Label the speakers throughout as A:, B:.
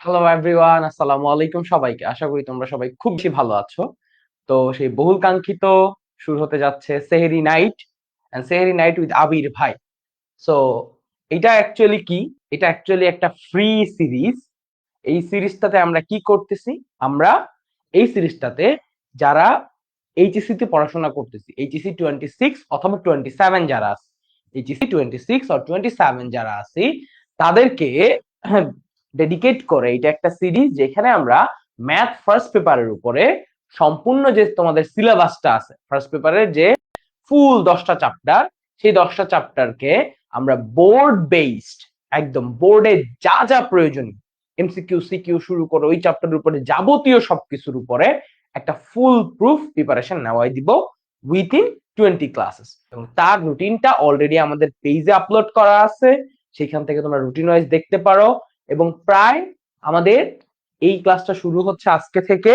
A: Hello everyone, আসসালামু আলাইকুম সবাইকে। আশা করি তোমরা সবাই খুব বেশি ভালো আছো। তো সেই বহুল কাঙ্ক্ষিত শুরু হতে যাচ্ছে Sehri night and Sehri night with Abir ভাই। সো এটা অ্যাকচুয়ালি কি? এটা অ্যাকচুয়ালি একটা ফ্রি সিরিজ। এই সিরিজটাতে আমরা কি করতেছি? আমরা এই সিরিজটাতে যারা এইচএসসি তে পড়াশোনা করতেছি, এইচএসসি 26 অথবা 27 যারা আছে, এইচএসসি 26 অর 27 যারা আছি তাদেরকে ডেডিকেট করে এটা একটা সিরিজ যেখানে আমরা ম্যাথ ফার্স্ট পেপারের উপরে সম্পূর্ণ যে তোমাদের সিলেবাসটা আছে, ফার্স্ট পেপারের যে ফুল 10টা চ্যাপ্টার, সেই 10টা চ্যাপ্টারকে আমরা বোর্ড বেসড, একদম বোর্ডে যা যা প্রয়োজনীয় এমসিকিউ সিকিউ শুরু করে ওই চ্যাপ্টারের উপরে যাবতীয় সবকিছুর উপরে একটা ফুল প্রুফ প্রিপারেশন নেওয়াই দিব উইথিন 20 ক্লাসেস। এবং তার রুটিনটা অলরেডি আমাদের পেজে আপলোড করা আছে, সেখান থেকে তোমরা রুটিন ওয়াইজ দেখতে পারো। এবং প্রায় আমাদের এই ক্লাসটা শুরু হচ্ছে আজকে থেকে,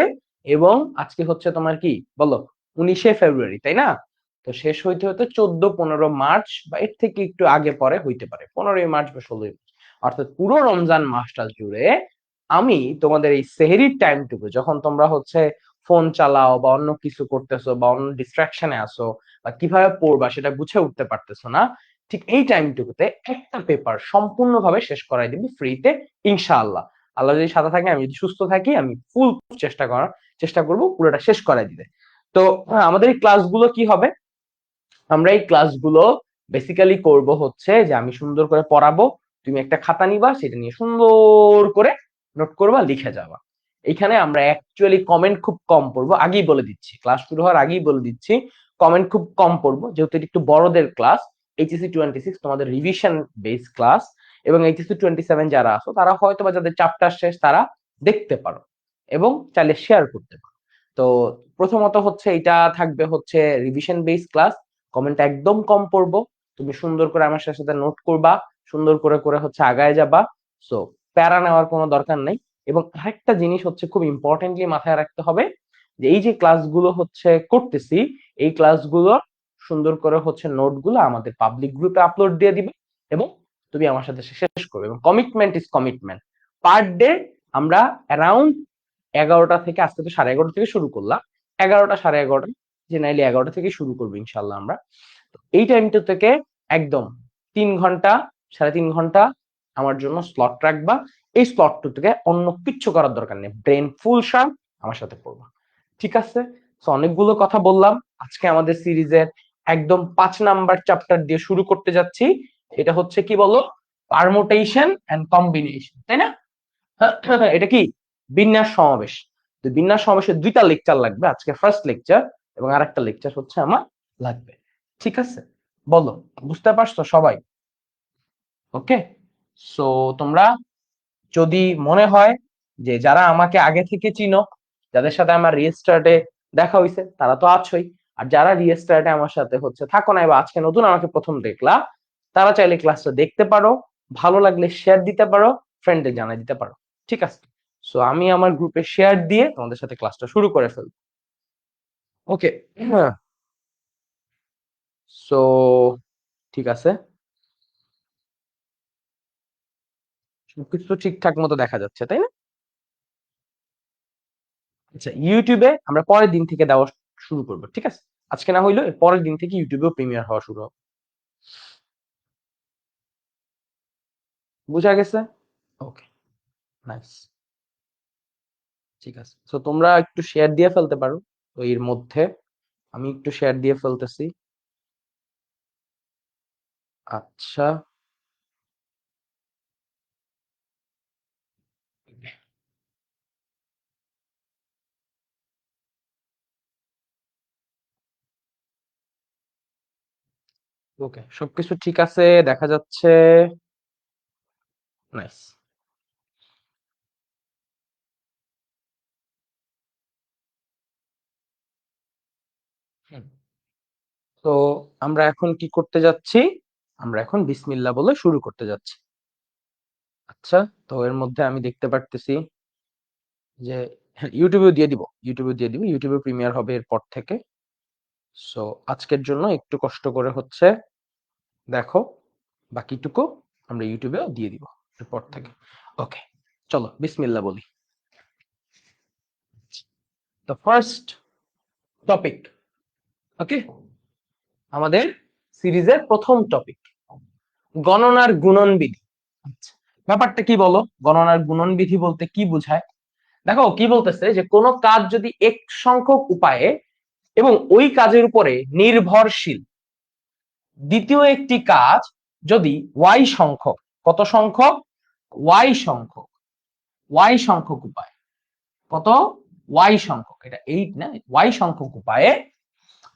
A: এবং আজকে হচ্ছে তোমার কি বলো 19শে ফেব্রুয়ারি, তাই না? তো শেষ হইতে হতে 14-15 মার্চ বা এর থেকে একটু আগে পরে হইতে পারে, 15ই মার্চ বা 16ই মার্চ। অর্থাৎ পুরো রমজান মাসটা জুড়ে আমি তোমাদের এই সেহরির টাইমটুকু, যখন তোমরা হচ্ছে ফোন চালাও বা অন্য কিছু করতেছো বা অন্য ডিস্ট্রাকশনে আসো বা কিভাবে পড়বা সেটা বুঝে উঠতে পারতেছো না, ঠিক এই টাইমটুকুতে একটা পেপার সম্পূর্ণভাবে শেষ করাই দিবি ফ্রিতে, ইনশাআল্লাহ। আল্লাহ যদি সাথে থাকে, আমি যদি সুস্থ থাকি, আমি ফুল চেষ্টা করব পুরোটা শেষ করাই দিতে। তো আমাদের এই ক্লাসগুলো কি হবে? আমরা এই ক্লাসগুলো বেসিক্যালি করব হচ্ছে যে আমি সুন্দর করে পড়াবো, তুমি একটা খাতা নিবা, সেটা নিয়ে সুন্দর করে নোট করবা, লিখে যাবা। এখানে আমরা অ্যাকচুয়ালি কমেন্ট খুব কম পড়বো, আগেই বলে দিচ্ছি, ক্লাস শুরু হওয়ার আগেই বলে দিচ্ছি, কমেন্ট খুব কম পড়বো, যেহেতু এটা একটু বড়দের ক্লাস। এইচএসসি 26 তোমাদের রিভিশন বেস ক্লাস, এবং এইচএসসি 27 যারা আছো তারা হয়তো বা যাদের চ্যাপ্টার শেষ তারা দেখতে পারো এবং চাইলে শেয়ার করতে পারো। তো প্রথমত হচ্ছে এটা থাকবে হচ্ছে রিভিশন বেস ক্লাস। কমেন্ট একদম কম পড়বো, তুমি সুন্দর করে আমার সাথে নোট করবা, সুন্দর করে করে হচ্ছে আগায় যাবা। সো প্যারা নেওয়ার কোনো দরকার নেই। এবং আরেকটা জিনিস হচ্ছে খুব ইম্পর্টেন্টলি মাথায় রাখতে হবে, যে এই যে ক্লাসগুলো হচ্ছে করতেছি, এই ক্লাসগুলো সুন্দর করে হচ্ছে নোটগুলো আমাদের পাবলিক গ্রুপে আপলোড দিয়ে দিবে, এবং তুমি আমার সাথে শেষ করবে। এবং commitment is commitment. Per day আমরা অ্যারাউন্ড 11টা থেকে, আজকে তো 11:30 থেকে শুরু করলাম, 11টা 11:30, জেনারেলি 11টা থেকে শুরু করবো ইনশাল্লাহ আমরা। এই টাইমটা থেকে একদম 3 ঘন্টা, 3.5 ঘন্টা আমার জন্য স্লট রাখবা। এই স্লটটা থেকে অন্য কিচ্ছু করার দরকার নেই, ব্রেন ফুল শার্প আমার সাথে পড়বা, ঠিক আছে? তো অনেকগুলো কথা বললাম। আজকে আমাদের সিরিজের একদম 5 নাম্বার চ্যাপ্টার দিয়ে শুরু করতে যাচ্ছি। এটা হচ্ছে কি বলো? পারমুটেশন এন্ড কম্বিনেশন, তাই না? এটা কি? বিন্যাস সমাবেশ। তো বিন্যাস সমাবেশের 2টা লেকচার লাগবে, আজকে ফার্স্ট লেকচার এবং আরেকটা লেকচার হচ্ছে আমার লাগবে, ঠিক আছে? বলো, বুঝতে পারছো সবাই? ওকে। সো তোমরা যদি মনে হয় যে যারা আমাকে আগে থেকে চিনো, যাদের সাথে আমার রিস্টার্টে দেখা হয়েছে, তারা তো আছোই। আর যারা রিস্টার্টে আমার সাথে হচ্ছে থাকো না বা আজকে নতুন আমাকে প্রথম দেখলা, তারা চাইলে ক্লাসটা দেখতে পারো, ভালো লাগলে শেয়ার দিতে পারো, ফ্রেন্ডদের জানাই দিতে পারো, ঠিক আছে? সো আমি আমার গ্রুপে শেয়ার দিয়ে তোমাদের সাথে ক্লাসটা শুরু করে ফেলবো। ওকে। হ্যাঁ। সো ঠিক আছে, সবকিছু তো ঠিকঠাক মতো দেখা যাচ্ছে, তাই না? আচ্ছা, ইউটিউবে আমরা পরের দিন থেকে দেওয়া শুরু করবো, ঠিক আছে? আজকে না হইলো এর পরের দিন থেকে ইউটিউবেও প্রিমিয়ার হওয়া শুরু হবে। বুঝা গেছে? ওকে, নাইস। ঠিক আছে, তো তোমরা একটু শেয়ার দিয়ে ফেলতে পারো। তো এর মধ্যে আমি একটু শেয়ার দিয়ে ফেলতেছি। আচ্ছা, ওকে, সবকিছু ঠিক আছে, দেখা যাচ্ছে। নাইস। তো আমরা এখন কি করতে যাচ্ছি? আমরা এখন বিসমিল্লাহ বলে শুরু করতে যাচ্ছি। আচ্ছা, তো এর মধ্যে আমি দেখতে পারতেছি যে হ্যাঁ, ইউটিউবে দিয়ে দিব, ইউটিউবে প্রিমিয়ার হবে এরপর থেকে। সো আজকের জন্য একটু কষ্ট করে হচ্ছে দেখো, বাকিটুকু আমরা ইউটিউবেও দিয়ে দিব এরপর থেকে। ওকে, চলো বিসমিল্লাহ বলি। তো ফার্স্ট টপিক, ওকে, আমাদের সিরিজের প্রথম টপিক, গণনার গুণন বিধি। আচ্ছা, ব্যাপারটা কি বলো? গণনার গুণন বিধি বলতে কি বোঝায়? দেখো কি বলতেছে, যে কোনো কাজ যদি এক সংখ্যক উপায়ে এবং ওই কাজের উপরে নির্ভরশীল দ্বিতীয় একটি কাজ যদি ওয়াই সংখ্যক, কত সংখ্যক? ওয়াই সংখ্যক উপায়, কত? ওয়াই সংখ্যক, এটা 8 না, ওয়াই সংখ্যক উপায়ে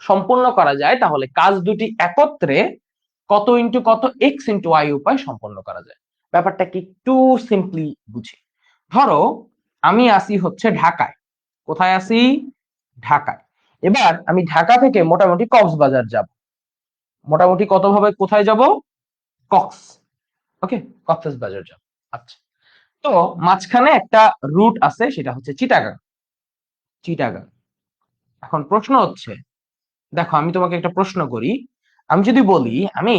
A: সম্পূর্ণ করা যায়, তাহলে কাজ দুটি একত্রে কত ইন্টু কত, এক্স ইন্টু ওয়াই উপায় সম্পন্ন করা যায়। ব্যাপারটা কি একটু সিম্পলি বুঝি। ধরো আমি আসি হচ্ছে ঢাকায়। কোথায় আসি? ঢাকায়। এবার আমি ঢাকা থেকে মোটামুটি কক্সবাজার যাব। মোটামুটি কত ভাবে কোথায় যাব? কক্স, ওকে, কক্সবাজার যাব। আচ্ছা, তো মাঝখানে একটা রুট আছে, সেটা হচ্ছে চিটাগাং। চিটাগাং। এখন প্রশ্ন হচ্ছে, দেখো আমি তোমাকে একটা প্রশ্ন করি, আমি যদি বলি আমি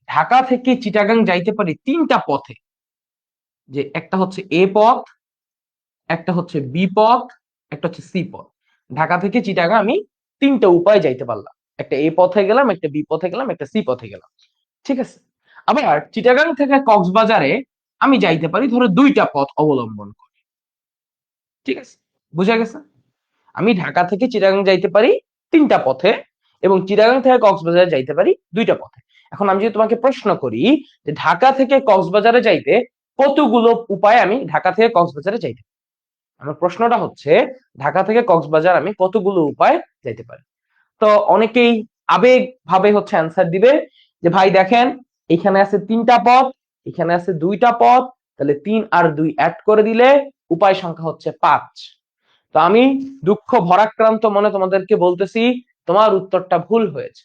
A: ঢাকা থেকে চিটাগাং যাইতে পারি তিনটা পথে, যে একটা হচ্ছে এ পথ, একটা হচ্ছে বি পথ, একটা হচ্ছে সি পথ। ঢাকা থেকে চিটাগাং আমি তিনটা উপায় যাইতে পারলাম, একটা এ পথে গেলাম, একটা বি পথে গেলাম, একটা সি পথে গেলাম, ঠিক আছে। আবার চিটাগাং থেকে কক্সবাজারে আমি যাইতে পারি ধরো দুইটা পথ অবলম্বন করে, ঠিক আছে, বুঝা গেছে? আমি ঢাকা থেকে চিটাগাং যাইতে পারি তিনটা পথে, এবং চিটাগাং থেকে কক্সবাজারে যাইতে পারি দুইটা পথে। এখন আমি যদি তোমাকে প্রশ্ন করি যে ঢাকা থেকে কক্সবাজারে যাইতে কতগুলো উপায় আমি ঢাকা থেকে কক্সবাজারে যাইতে পারি, আমার প্রশ্নটা হচ্ছে ঢাকা থেকে কক্সবাজার আমি কতগুলো উপায় যাইতে পারি। তো অনেকেই আবেগ ভাবে হচ্ছে অ্যান্সার দিবে যে ভাই দেখেন, এখানে আছে তিনটা পথ, এখানে আছে দুইটা পথ, তাহলে 3 আর 2 অ্যাড করে দিলে উপায় সংখ্যা হচ্ছে 5। তো আমি দুঃখ ভরাক্রান্ত মনে তোমাদেরকে বলতেছি, তোমার উত্তরটা ভুল হয়েছে।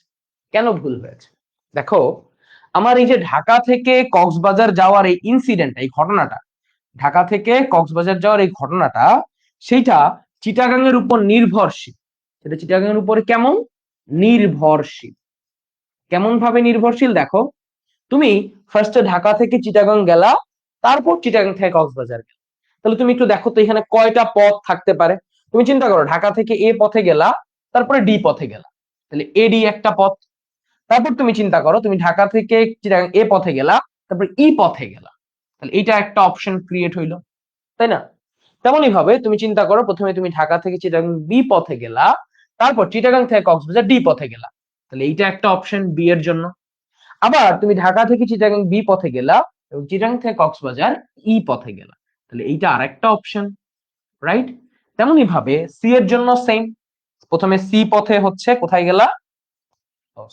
A: কেন ভুল হয়েছে? দেখো, আমার এই যে ঢাকা থেকে কক্সবাজার যাওয়ার এই ইনসিডেন্ট, এই ঘটনাটা, ঢাকা থেকে কক্সবাজার যাওয়ার এই ঘটনাটা, সেইটা চিটাগাং এর উপর নির্ভরশীল। সেটা চিটাগাং এর উপরে কেমন নির্ভরশীল? কেমন ভাবে নির্ভরশীল? দেখো, তুমি ফার্স্টে ঢাকা থেকে চিটাগাং গেলা, তারপর চিটাগাং থেকে কক্সবাজার গেলা, তাহলে তুমি একটু দেখো তো এখানে কয়টা পথ থাকতে পারে। তুমি চিন্তা করো, ঢাকা থেকে এ পথে গেলা, তারপরে ডি পথে গেলা, তাহলে এডি একটা পথ। তারপর তুমি চিন্তা করো, তুমি ঢাকা থেকে চিটাগাং এ পথে গেলা, তারপর ই পথে গেলা, তাহলে এটা একটা অপশন ক্রিয়েট হইলো, তাই না? তেমনই ভাবে তুমি চিন্তা করো, প্রথমে তুমি ঢাকা থেকে চিটাগাং বি পথে গেলা, তারপর চিটাগাং থেকে কক্সবাজার ডি পথে গেলা, তাহলে এইটা একটা অপশন বি এর জন্য। আবার তুমি ঢাকা থেকে চিটাগাং বি পথে গেলা এবং চিটাগাং থেকে কক্সবাজার ই পথে গেলা, তাহলে এইটা আরেকটা অপশন, রাইট? তেমনি ভাবে সি এর জন্য সেম। প্রথমে সি পথে হচ্ছে কোথায় গেলা,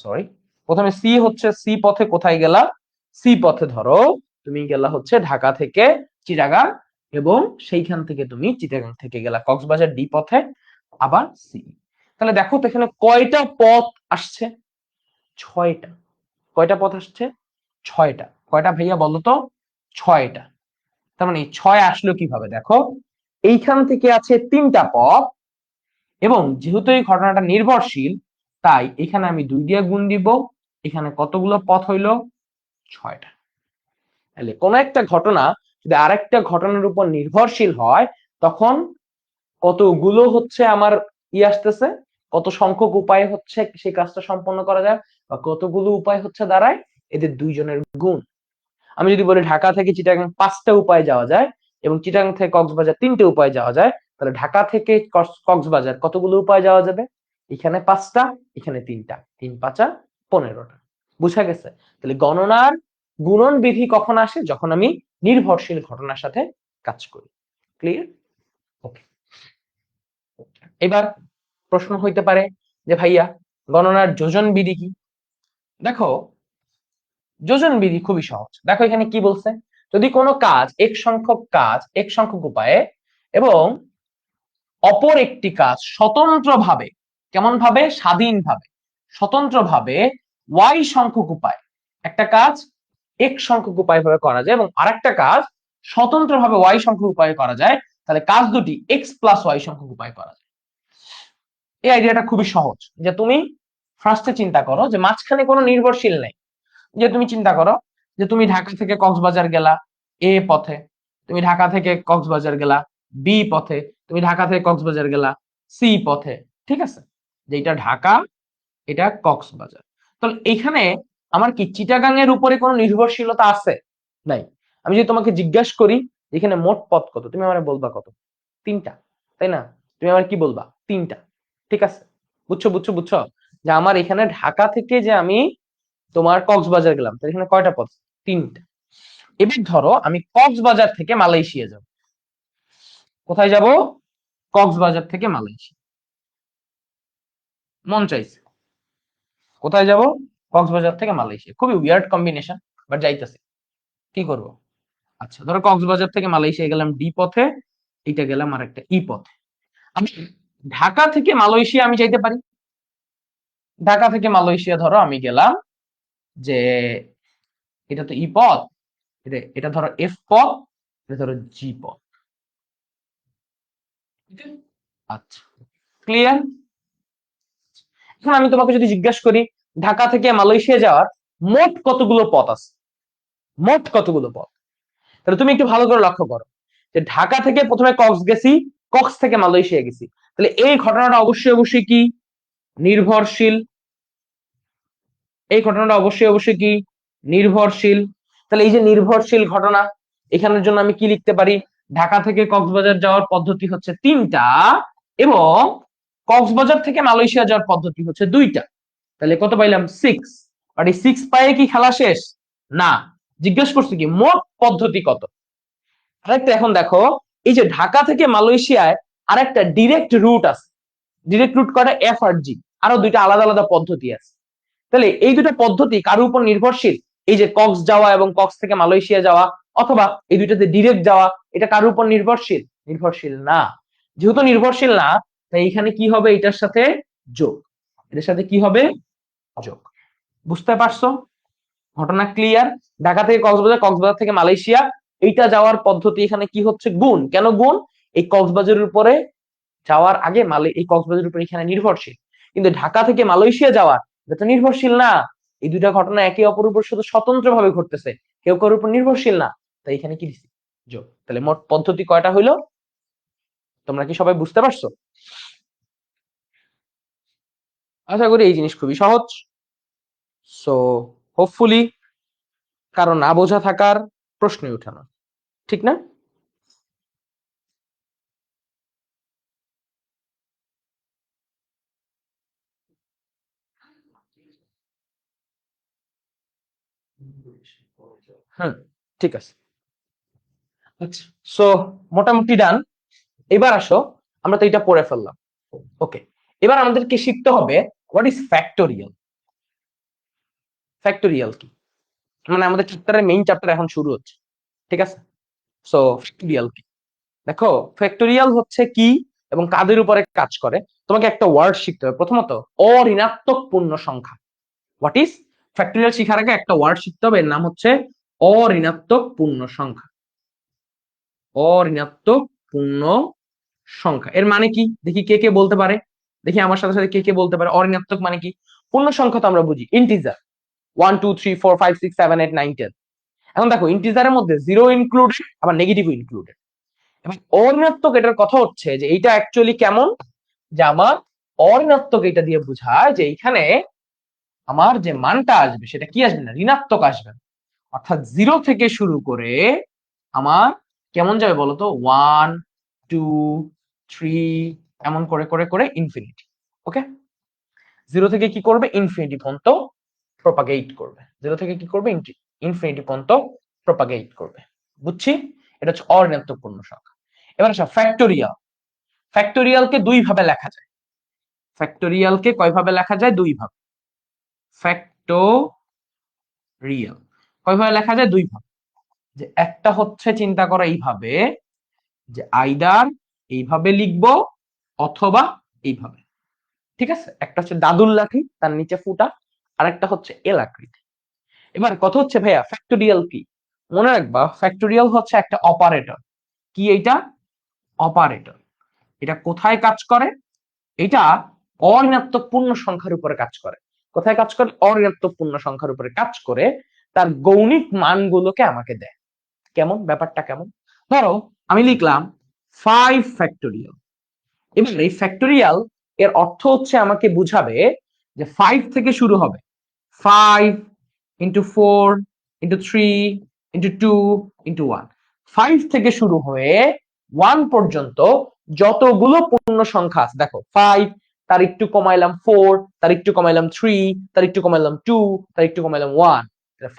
A: সরি, প্রথমে সি হচ্ছে সি পথে কোথায় গেলা, সি পথে ধরো তুমি গেলা হচ্ছে ঢাকা থেকে চিটাগাং, এবং সেইখান থেকে তুমি চিটাগাং থেকে গেলা কক্সবাজার ডি পথে, আবার সি। তাহলে দেখো তো এখানে কয়টা পথ আসছে? 6টা। কয়টা পথ আসছে? 6টা। কয়টা ভাইয়া বলো তো? 6টা। তার মানে 6 আসলো কিভাবে? দেখো, এইখান থেকে আছে তিনটা পথ, এবং যেহেতু এই ঘটনাটা নির্ভরশীল, তাই এখানে আমি 2 দিয়ে গুণ দিব। এখানে কতগুলো পথ হইলো? 6টা। তাহলে কোন একটা ঘটনা যদি আরেকটা ঘটনার উপর নির্ভরশীল হয়, তখন কতগুলো হচ্ছে আমার আসতেছে, কত সংখ্যক উপায় হচ্ছে সেই কাজটা সম্পন্ন করা যায়, বা কতগুলো উপায় হচ্ছে দাঁড়ায় এদের দুইজনের গুণ। আমি যদি বলি ঢাকা থেকে চিটাগাং 5টা উপায় যাওয়া যায়, এবং চিটাগাং থেকে কক্সবাজার 3টে উপায় যাওয়া যায়, তাহলে ঢাকা থেকে কক্সবাজার কতগুলো উপায় যাওয়া যাবে? এখানে 5টা, এখানে 3টা, 3 5 15টা। বুঝা গেছে? তাহলে গণনার গুণন বিধি কখন আসে? যখন আমি নির্ভরশীল ঘটনার সাথে কাজ করি। ক্লিয়ার? ওকে। এবার প্রশ্ন হইতে পারে যে ভাইয়া, গণনার যোজন বিধি কি? দেখো, যোজন বিধি খুবই সহজ। দেখো এখানে কি বলছে, যদি কোনো কাজ এক সংখ্যক উপায়ে এবং অপর একটি কাজ স্বতন্ত্রভাবে, কেমন ভাবে? স্বাধীনভাবে, স্বতন্ত্রভাবে ওয়াই সংখ্যক উপায়, একটা কাজ এক সংখ্যক উপায় ভাবে করা যায় এবং আরেকটা কাজ স্বতন্ত্রভাবে ওয়াই সংখ্যক উপায়ে করা যায়, তাহলে কাজ দুটি এক্স প্লাস ওয়াই সংখ্যক উপায় করা যায়। এই আইডিয়াটা খুবই সহজ, যে তুমি ফার্স্টে চিন্তা করো যে মাঝখানে কোনো নির্ভরশীল নেই। যে তুমি চিন্তা করো যে তুমি ঢাকা থেকে কক্সবাজার গেলা এ পথে, তুমি ঢাকা থেকে কক্সবাজার গেলা বি পথে, তুমি ঢাকা থেকে কক্সবাজার গেলা সি পথে, ঠিক আছে? যে এটা ঢাকা, এটা কক্সবাজার। তাহলে এখানে আমার কি চিটাগাং এর উপরে কোনো নির্ভরশীলতা আছে? নাই। আমি যদি তোমাকে জিজ্ঞাসা করি এখানে মোট পথ কত, তুমি আমার বলবা কত? 3টা, তাই না? তুমি আমার কি বলবা? 3টা, ঠিক আছে? বুঝছো বুঝছো বুঝছো যে আমার এখানে ঢাকা থেকে যে আমি তোমার কক্সবাজার গেলাম, তাহলে এখানে কয়টা পথ? 3টা। এবার ধরো আমি কক্সবাজার থেকে মালয়েশিয়া যাব। কোথায় যাব? কক্সবাজার থেকে মালয়েশিয়া। মন চাইছে কোথায় যাব? কক্সবাজার থেকে মালয়েশিয়া। খুবই উইয়ার্ড কম্বিনেশন, বাট যাইতেছি, কি করব? আচ্ছা, ধরো কক্সবাজার থেকে মালয়েশিয়া গেলাম ডি পথে, এটা গেলাম আর একটা ই পথে। আমি ঢাকা থেকে মালয়েশিয়া আমি যাইতে পারি। ঢাকা থেকে মালয়েশিয়া ধরো আমি গেলাম যে এটা তো ই পথ, এটা ধরো এফ পথ, এটা ধরো জি পথ। আচ্ছা, ক্লিয়ার? এখন আমি তোমাকে যদি জিজ্ঞাসা করি ঢাকা থেকে মালয়েশিয়া যাওয়ার মোট কতগুলো পথ আছে, মোট কতগুলো পথ, তাহলে তুমি একটু ভালো করে লক্ষ্য করো যে ঢাকা থেকে প্রথমে কক্স গেছি, কক্স থেকে মালয়েশিয়া গেছি, তাহলে এই ঘটনাটা অবশ্যই অবশ্যই কি নির্ভরশীল। এই ঘটনাটা অবশ্যই অবশ্যই কি নির্ভরশীল। তাহলে এই যে নির্ভরশীল ঘটনা, এখানের জন্য আমি কি লিখতে পারি? ঢাকা থেকে কক্সবাজার যাওয়ার পদ্ধতি হচ্ছে 3টা এবং কক্সবাজার থেকে মালয়েশিয়া যাওয়ার পদ্ধতি হচ্ছে 2টা। তাহলে কত পাইলাম? 6। আর এই 6 পায়ে কি খেলা শেষ? না, জিজ্ঞেস করছি কি মোট পদ্ধতি কত। আরেকটা এখন দেখো, এই যে ঢাকা থেকে মালয়েশিয়ায় আরেকটা ডিরেক্ট রুট আছে। ডিরেক্ট রুট করা এফ আর জি, আরো 2টা আলাদা আলাদা পদ্ধতি আছে। তাহলে এই দুটো পদ্ধতি কার উপর নির্ভরশীল? এই যে কক্স যাওয়া এবং কক্স থেকে মালয়েশিয়া যাওয়া, অথবা এই দুইটাতে ডিরেক্ট যাওয়া, এটা কার উপর নির্ভরশীল? নির্ভরশীল না। যেহেতু নির্ভরশীল না, তাই এখানে কি হবে? এটার সাথে যোগ। এটার সাথে কি হবে? যোগ। বুঝতে পারছো? ঘটনা ক্লিয়ার? ঢাকা থেকে কক্সবাজার, কক্সবাজার থেকে মালয়েশিয়া, এইটা যাওয়ার পদ্ধতি এখানে কি হচ্ছে? গুণ। কেন গুণ? এই কক্সবাজারের উপরে যাওয়ার আগে এই কক্সবাজারের উপরে এখানে নির্ভরশীল, কিন্তু ঢাকা থেকে মালয়েশিয়া যাওয়া এটা তো নির্ভরশীল না। এই দুইটা ঘটনা একে অপরের উপর শুধু স্বতন্ত্র ভাবে ঘটতেছে, কেউ কারোর উপর নির্ভরশীল না। তাই এখানে কি দিছি? যোগ। তাহলে মোট পদ্ধতি কয়টা হইলো? তোমরা কি সবাই বুঝতে পারছো? আশা করি এই জিনিস খুবই সহজ। সো হোপফুলি কারো না বোঝা থাকার প্রশ্নই উঠানো, ঠিক না? হ্যাঁ, ঠিক আছে। আচ্ছা, সো মোটামুটি ডান। এবার আসো, আমরা তো এটা পড়ে ফেললাম, ওকে। এবার আমাদেরকে শিখতে হবে হোয়াট ইজ ফ্যাক্টোরিয়াল। ফ্যাক্টোরিয়াল কি? মানে আমাদের চ্যাপ্টারের মেইন চ্যাপ্টার এখন শুরু হচ্ছে, ঠিক আছে? সো ফ্যাক্টোরিয়াল কি? দেখো, ফ্যাক্টোরিয়াল হচ্ছে কি এবং কাদের উপরে কাজ করে। তোমাকে একটা ওয়ার্ড শিখতে হবে। প্রথমত অঋণাত্মক পূর্ণ সংখ্যা। What is factorial? শিখার আগে একটা ওয়ার্ড শিখতে হবে, এর নাম হচ্ছে অঋণাত্মক পূর্ণ সংখ্যা। অঋণাত্মক পূর্ণ সংখ্যা এর মানে কি? দেখি কে কে বলতে পারে। দেখি আমার সাথে সাথে কে কে বলতে পারে অঋণাত্মক মানে কি। পূর্ণ সংখ্যা তো আমরা বুঝি ইন্টিজার, 1 2 3 4 5 6 7 8 9 10। এখন দেখো, ইন্টিজারের মধ্যে জিরো ইনক্লুডেড, আবার নেগেটিভ ইনক্লুডেড। এবং অঋণাত্মক এটার কথা হচ্ছে যে এইটা অ্যাকচুয়ালি কেমন, যে আমার অঋণাত্মক এটা দিয়ে বোঝায় যে এইখানে আমার যে মানটা আসবে সেটা কি আসবে না, ঋণাত্মক আসবে। অর্থাৎ 0 থেকে শুরু করে আমার কেমন যাবে বলতো, 1 2 3 এমন করে করে করে ইনফিনিটি। ওকে, 0 থেকে কি করবে? ইনফিনিটি পর্যন্ত প্রপাগেট করবে। 0 থেকে কি করবে? ইনফিনিটি পর্যন্ত প্রপাগেট করবে। বুঝছি? এটা হচ্ছে অঋণাত্মক পূর্ণ সংখ্যা। এবার আসো ফ্যাক্টোরিয়াল। ফ্যাক্টোরিয়ালকে 2 ভাবে লেখা যায়। ফ্যাক্টোরিয়ালকে কয় ভাবে লেখা যায়? 2 ভাবে। ফ্যাক্টোরিয়াল কয় ভাবে লেখা যায়? 2 ভাবে। যে একটা হচ্ছে চিন্তা করা এইভাবে, যে আইদার এইভাবে লিখবো অথবা এইভাবে, ঠিক আছে? একটা হচ্ছে দাদুর লাঠি, তার নিচে ফুটা, আর একটা হচ্ছে এল আকৃতি। এবার কথা হচ্ছে ভাইয়া ফ্যাক্টোরিয়াল কি? মনে রাখবা, ফ্যাক্টোরিয়াল হচ্ছে একটা অপারেটর। কি এইটা? অপারেটর। এটা কোথায় কাজ করে? এটা অঋণাত্মক পূর্ণ সংখ্যার উপরে কাজ করে। কোথায় কাজ করে? অঋণাত্মক পূর্ণ সংখ্যার উপরে কাজ করে তার গৌণিক মানগুলোকে আমাকে দেয়। কেমন ব্যাপারটা? কেমন? ধরো আমি লিখলাম 5 ফ্যাক্টোরিয়াল। এবার এই ফ্যাক্টোরিয়াল এর অর্থ হচ্ছে আমাকে বুঝাবে যে 5 থেকে শুরু হবে, 5 ইন্টু 4 ইন্টু 3 ইন্টু 2 ইন্টু 1। 5 থেকে শুরু হয়ে 1 পর্যন্ত যতগুলো পূর্ণ সংখ্যা আছে, দেখো 5, তার একটু কমাইলাম 4, তার একটু কমাইলাম 3, তার একটু কমাইলাম 2, তার একটু কমাইলাম 1।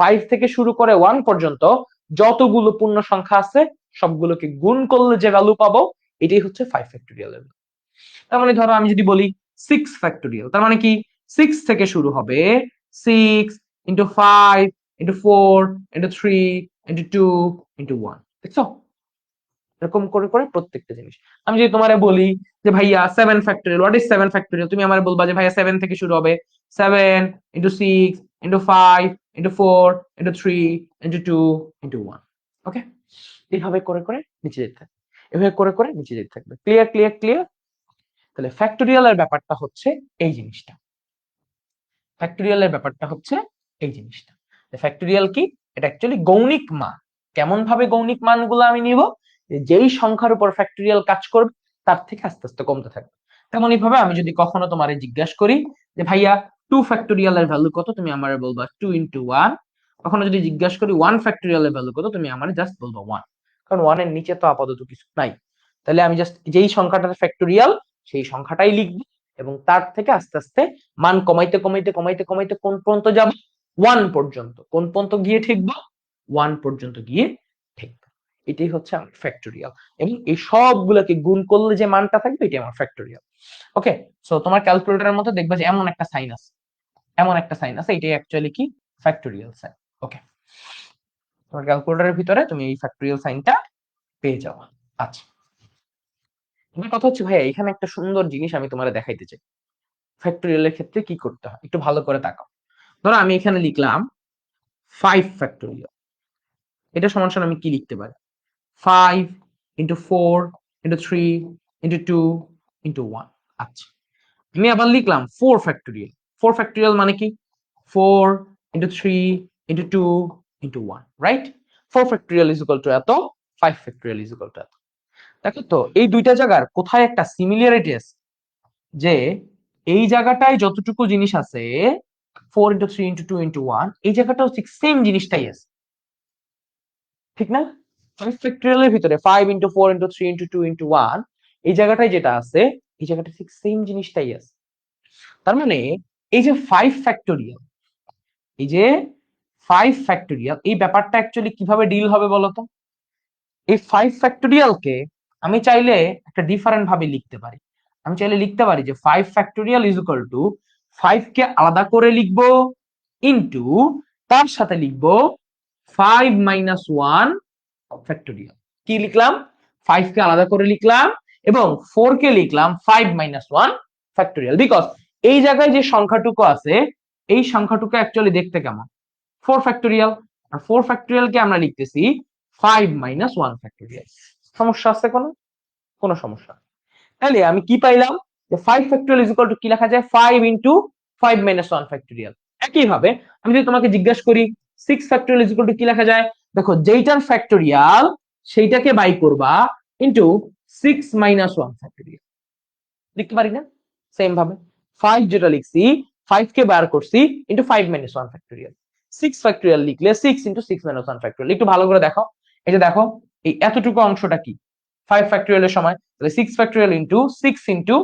A: 5 থেকে শুরু করে 1 পর্যন্ত যতগুলো পূর্ণ সংখ্যা আছে সবগুলোকে গুণ করলে যে ভ্যালু পাবো এটাই হচ্ছে 5 ফ্যাক্টোরিয়াল। তার মানে ধরো আমি যদি বলি 6 ফ্যাক্টোরিয়াল, তার মানে কি 6 থেকে শুরু হবে, 6 into 5 into 4 into 3 into 2 into 1। দেখছো, এরকম করে করে প্রত্যেকটা জিনিস। আমি যদি তোমারে বলি যে ভাইয়া 7 ফ্যাক্টোরিয়াল, হোয়াট ইজ 7 ফ্যাক্টোরিয়াল, তুমি আমারে বলবা যে ভাইয়া 7 থেকে শুরু হবে, 7 into 6 into 5 into 4 into 3 into 2 into 1। ওকে, এইভাবে করে করে নিচে যেতে থাকবে, এভাবে করে করে নিচে যেতে থাকবে। Clear clear clear. তাহলে ফ্যাক্টোরিয়ালের ব্যাপারটা হচ্ছে এই জিনিসটা, ফ্যাক্টোরিয়ালের ব্যাপারটা হচ্ছে এই জিনিসটা। ফ্যাক্টোরিয়াল কি? এটা অ্যাকচুয়ালি গৌণিক মান। কেমন ভাবে গৌণিক মানগুলো আমি নিব? যেই সংখ্যার উপর ফ্যাক্টোরিয়াল কাজ করবে তার থেকে আস্তে আস্তে কমতে থাকবে। তেমনই ভাবে আমি যদি কখনো তোমারে জিজ্ঞাসা করি যে ভাইয়া 2 ফ্যাক্টোরিয়ালের ভ্যালু কত, তুমি আমারে বলবা 2 ইনটু 1। কখনো যদি জিজ্ঞাসা করি 1 ফ্যাক্টোরিয়ালের ভ্যালু কত, তুমি আমারে জাস্ট বলবা 1, কারণ 1 এর নিচে তো আপাতত কিছু নাই। তাহলে আমি জাস্ট যেই সংখ্যাটার ফ্যাক্টোরিয়াল সেই সংখ্যাটাই লিখবো, এবং তার থেকে আস্তে আস্তে মান কমাইতে কমাইতে কমাইতে কমাইতে কোন পর্যন্ত যাব? 1 পর্যন্ত। কোন পর্যন্ত গিয়ে ঠেকবো? 1 পর্যন্ত গিয়ে ঠেকবো। এটাই হচ্ছে আমার ফ্যাক্টোরিয়াল, এবং এই সবগুলোকে গুণ করলে যে মানটা থাকবে এটাই আমার ফ্যাক্টোরিয়াল। ওকে, সো তোমার ক্যালকুলেটরের মধ্যে দেখবা যে এমন একটা সাইন আছে, এমন একটা সাইন আছে, এটাই অ্যাকচুয়ালি কি? Factorial sign. ওকে, তোমার ক্যালকুলেটরের ভিতরে তুমি এই ফ্যাক্টোরিয়াল সাইনটা পেয়ে যাও। আচ্ছা, তোমার কথা হচ্ছে ভাইয়া এখানে একটা সুন্দর জিনিস আমি তোমার দেখাইতে চাই। ফ্যাক্টোরিয়ালের ক্ষেত্রে কি করতে হয় একটু ভালো করে তাকাও। ধরো আমি এখানে লিখলাম 5 ফ্যাক্টোরিয়াল, এটা সমান সমান আমি কি লিখতে পারি? 5 ইন্টু 4 ইন্টু 3 ইন্টু 2 ইন্টু 1। আচ্ছা, আমি আবার লিখলাম 4 ফ্যাক্টোরিয়াল। 4 ফ্যাক্টোরিয়াল মানে কি? 4 into 3 into 2 into 1, right? 4 factorial is equal two এত, 5 ফ্যাক্টোরিয়াল ইজ ইকুয়াল টু এত। দেখো তো এই দুইটা জায়গার কোথায় একটা সিমিলারিটি আছে, যে এই জায়গাটায় যতটুকু জিনিস আছে 4 ইন্টু 3 ইন্টু 2 ইন্টু 1, এই জায়গাটাও ঠিক সেম জিনিসটাই আছে, ঠিক না? 5 ফ্যাক্টোরিয়ালের ভিতরে 5 ইন্টু 4 ইন্টু 3 ইন্টু 2 ইন্টু 1, এই জায়গাটায় যেটা আছে এই জায়গাটা ঠিক সেম জিনিসটাই আছে। তার মানে এই যে 5 ফ্যাক্টোরিয়াল, এই যে 5 ফ্যাক্টোরিয়াল, এই ব্যাপারটা অ্যাকচুয়ালি কিভাবে ডিল হবে বলতো? এই 5 ফ্যাক্টোরিয়ালকে আমি চাইলে একটা ডিফারেন্ট ভাবে লিখতে পারি। আমি চাইলে লিখতে পারি যে 5 ফ্যাক্টোরিয়াল ইজ ইকুয়াল টু 5 কে আলাদা করে লিখবো ইনটু তার সাথে লিখবো 5 মাইনাস 1 ফ্যাক্টোরিয়াল। কি লিখলাম? 5 কে আলাদা করে লিখলাম এবং 4 কে লিখলাম 5 মাইনাস 1 ফ্যাক্টোরিয়াল। বিকজ এই জায়গায় যে সংখ্যাটুকু আছে এই সংখ্যাটুকু অ্যাকচুয়ালি দেখতে কেমন? 4 ফ্যাক্টোরিয়াল। আর 4 ফ্যাক্টোরিয়াল কে আমরা লিখতেছি 5 মাইনাস 1 ফ্যাক্টোরিয়াল। সমস্যা আছে কোনো? কোনো সমস্যা নেই। তাহলে আমি কি পাইলাম? যে 5 ফ্যাক্টোরিয়াল ইজ ইকুয়াল টু কি লেখা যায়? 5 ইনটু 5 মাইনাস 1 ফ্যাক্টোরিয়াল। একই ভাবে আমি যদি তোমাকে জিজ্ঞাসা করি 6 ফ্যাক্টোরিয়াল ইজ ইকুয়াল টু কি লেখা যায়? দেখো যেইটার ফ্যাক্টোরিয়াল সেইটাকে বাই করবা ইনটু 6 মাইনাস 1 ফ্যাক্টোরিয়াল। লিখতে পারি না? সেম ভাবে 5 যেটা লিখছি 5 কে বার করছি ইনটু 5 মাইনাস 1 ফ্যাক্টোরিয়াল। 6 ফ্যাক্টোরিয়াল লিখলে 6 ইনটু 6 মাইনাস 1 ফ্যাক্টোরিয়াল। একটু ভালো করে দেখো, এই যে দেখো এই এতটুকু অংশটা কি? 5 ফ্যাক্টোরিয়ালের সময়, তাহলে 6 ফ্যাক্টোরিয়াল ইনটু 6 ইনটু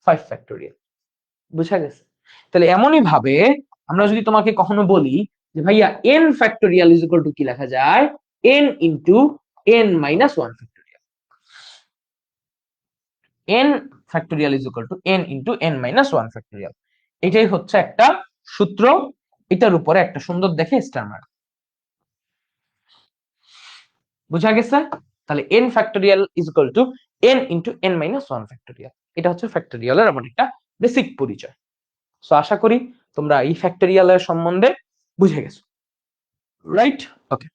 A: 5 ফ্যাক্টোরিয়াল। বুঝা গেছে? তাহলে এমনই ভাবে আমরা যদি তোমাকে কখনো বলি যে ভাইয়া n factorial is equal two কি লেখা যায়? n into n minus 1 factorial. n factorial is equal two n into n minus 1 factorial. এটাই হচ্ছে একটা সূত্র, এটার উপরে একটা সুন্দর দেখে স্টার মার্ক। বুঝা গেছে? তাহলে n factorial is equal two n into n minus 1 factorial. এটা হচ্ছে ফ্যাক্টোরিয়ালের এমন একটা বেসিক পরিচয়। সো আশা করি তোমরা এই ফ্যাক্টোরিয়ালের সম্বন্ধে বুঝে গেছো, রাইট? ওকে,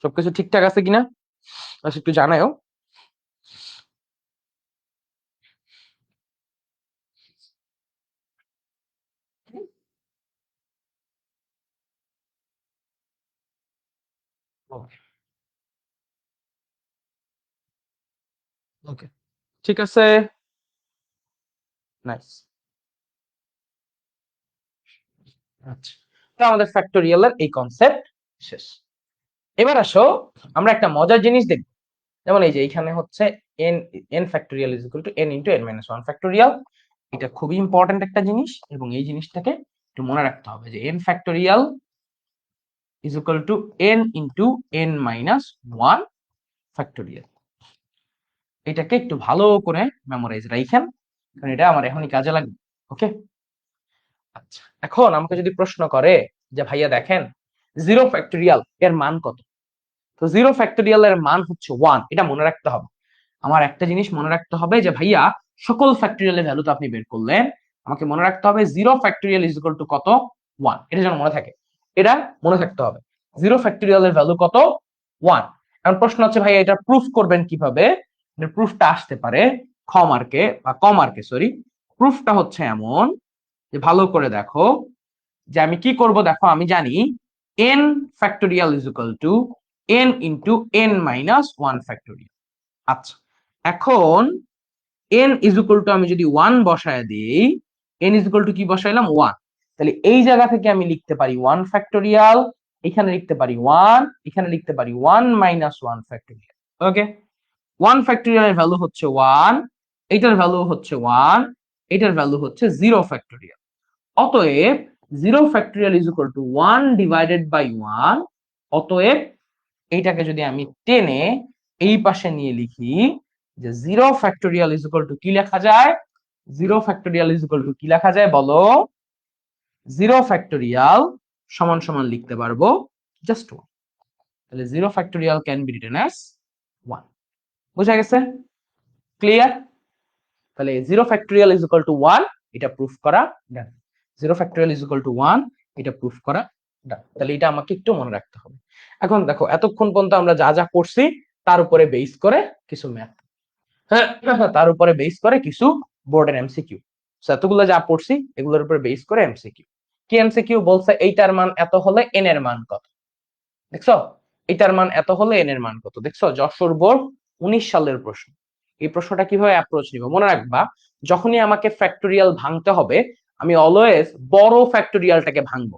A: সবকিছু ঠিকঠাক আছে কিনা আচ্ছা একটু জানাও। ওকে। ওকে, ঠিক আছে, নাইস। আচ্ছা, তো আমাদের ফ্যাক্টোরিয়াল এর এই কনসেপ্ট শেষ। এবার আসো আমরা একটা মজার জিনিস দেখব। যেমন এই যে এখানে হচ্ছে n n factorial is equal two n into n minus 1 factorial. এটা খুবই ইম্পর্টেন্ট একটা জিনিস এবং এই জিনিসটাকে একটু মনে রাখতে হবে যে n factorial is equal two n into n minus 1 factorial. এটাকে একটু ভালো করে মেমোরাইজ রাখেন, কারণ এটা আমার এখনই কাজে লাগবে। ওকে, আচ্ছা, এখন আমাকে যদি প্রশ্ন করে যে ভাইয়া দেখেন 0 ফ্যাক্টোরিয়াল এর মান কত, তো 0 ফ্যাক্টোরিয়াল এর মান হচ্ছে 1, এটা মনে রাখতে হবে। আমার একটা জিনিস মনে রাখতে হবে যে ভাইয়া সকল ফ্যাক্টোরিয়ালের ভ্যালু তো আপনি বের করলেন, আমাকে মনে রাখতে হবে 0 ফ্যাক্টোরিয়াল ইজ ইকুয়াল টু কত, 1, এটা যেন মনে থাকে। এটা মনে থাকতে হবে 0 ফ্যাক্টোরিয়াল এর ভ্যালু কত, 1। এখন প্রশ্ন হচ্ছে ভাইয়া এটা প্রুফ করবেন কিভাবে। প্রুফটা আসতে পারে খ মার্কে বা ক মার্কে, সরি। প্রুফটা হচ্ছে এমন যে ভালো করে দেখো যে আমি কি করব, দেখো আমি জানি n factorial is equal two n into n minus 1 factorial. আচ্ছা, এখন n ইজ ইকুয়াল টু আমি যদি 1 বসায় দিই, n ইজ ইকুয়াল টু কি বসাইলাম, 1, তাহলে এই জায়গা থেকে আমি লিখতে পারি 1 ফ্যাক্টোরিয়াল, এখানে লিখতে পারি 1, এখানে লিখতে পারি 1 মাইনাস 1 ফ্যাক্টোরিয়াল। ওকে, 1 ফ্যাক্টোরিয়ালের ভ্যালু হচ্ছে 1, এটার ভ্যালু হচ্ছে 1, এটার ভ্যালু হচ্ছে 0 ফ্যাক্টোরিয়াল। অতএব 0 factorial is equal to 1 divided by 1। অতএব এইটাকে যদি আমি টেনে এই পাশে নিয়ে লিখি যে 0 ফ্যাক্টোরিয়াল ইজ ইকুয়াল টু কি লেখা যায়, 0 ফ্যাক্টোরিয়াল ইজ ইকুয়াল টু কি লেখা যায় বলো, 0 ফ্যাক্টোরিয়াল সমান সমান লিখতে পারবো জাস্ট 1। তাহলে 0 factorial can be written as 1। বুঝা গেছে? ক্লিয়ার? তাহলে 0 ফ্যাক্টোরিয়াল ইজ ইকুয়াল টু 1, এটা প্রুফ করা ডান। 0 ফ্যাক্টোরিয়াল ইজ ইকুয়াল টু 1, এটা প্রুফ করা ডান। তাহলে এটা আমাকে একটু মনে রাখতে হবে। এখন দেখো এতক্ষণ পর্যন্ত আমরা যা যা করছি তার উপরে বেস করে কিছু ম্যাথ, তার উপরে বেস করে কিছু বোর্ডের এমসিকিউ। এতগুলো যা পড়ছি এগুলোর উপরে বেস করে এমসিকিউ। কি এমসিকিউ বলছে, এইটার মান এত হলে এন এর মান কত, দেখছো? এটার মান এত হলে এন এর মান কত, দেখছো? যশোর বোর্ড 19 সালের প্রশ্ন। এই প্রশ্নটা কিভাবে অ্যাপ্রোচ নিব মনে রাখবা, যখনই আমাকে ফ্যাক্টোরিয়াল ভাঙতে হবে আমি অলওয়েজ বড় ফ্যাক্টোরিয়ালটাকে ভাঙবো।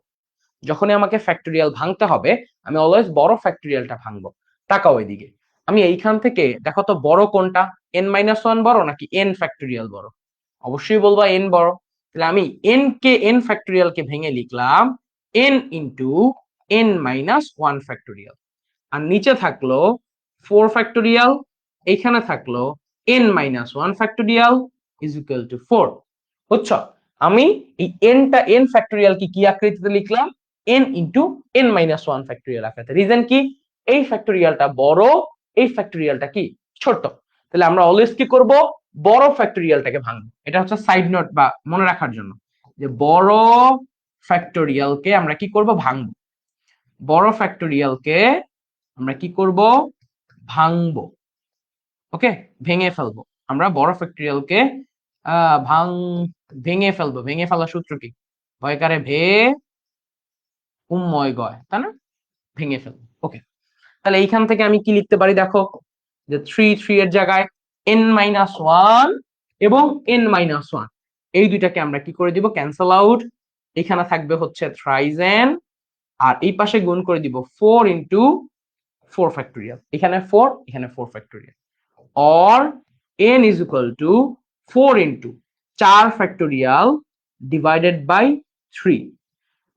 A: যখনই আমাকে ফ্যাক্টোরিয়াল ভাঙতে হবে আমি অলওয়েজ বড় ফ্যাক্টোরিয়ালটা ভাঙবো। তাকাও এদিকে, আমি এইখান থেকে দেখো তো বড় কোনটা, n মাইনাস 1 বড় নাকি n ফ্যাক্টোরিয়াল বড়? অবশ্যই বলবা n বড়। তাহলে আমি n ফ্যাক্টোরিয়ালকে ভেঙে লিখলাম n into n minus 1 factorial. আর নিচে থাকলো 4 ফ্যাক্টোরিয়াল, এইখানে থাকলো n minus 1 factorial is equal to 4। বুঝছো? আমি এই nটা n ফ্যাক্টোরিয়াল কি আকৃতিতে লিখলাম, n into n minus 1 factorial আকারে। রিজন কি, এই ফ্যাক্টোরিয়ালটা বড়, এই ফ্যাক্টোরিয়ালটা কি ছোট। তাহলে আমরা অলওয়েজ কি করব, বড় ফ্যাক্টোরিয়ালটাকে ভাঙবো। এটা হচ্ছে সাইড নোট বা মনে রাখার জন্য, যে বড় ফ্যাক্টোরিয়ালকে আমরা কি করব, ভাঙবো। বড় ফ্যাক্টোরিয়ালকে আমরা কি করব, ভাঙবো। ওকে, ভেঙে ফেলবো। আমরা বড় ফ্যাক্টোরিয়ালকে ভাঙ ভেঙে ফেলবো। ভেঙে ফেলার সূত্র কি, ভয়কারে ভে উম্ময় গয়, তাই না? ভেঙে ফেলবো। ওকে, তাহলে এইখান থেকে আমি কি লিখতে পারি দেখো, যে 3 এর জায়গায় n-1 এবং n-1, এই দুইটাকে আমরা কি করে দিব, ক্যান্সেল আউট। এখানে থাকবে হচ্ছে থ্রাইস n, আর এই পাশে গুণ করে দিব 4 ইন্টু 4 ফ্যাক্টোরিয়াল। এখানে 4, এখানে 4 factorial. or n is equal to 4 into 4 factorial divided by 3।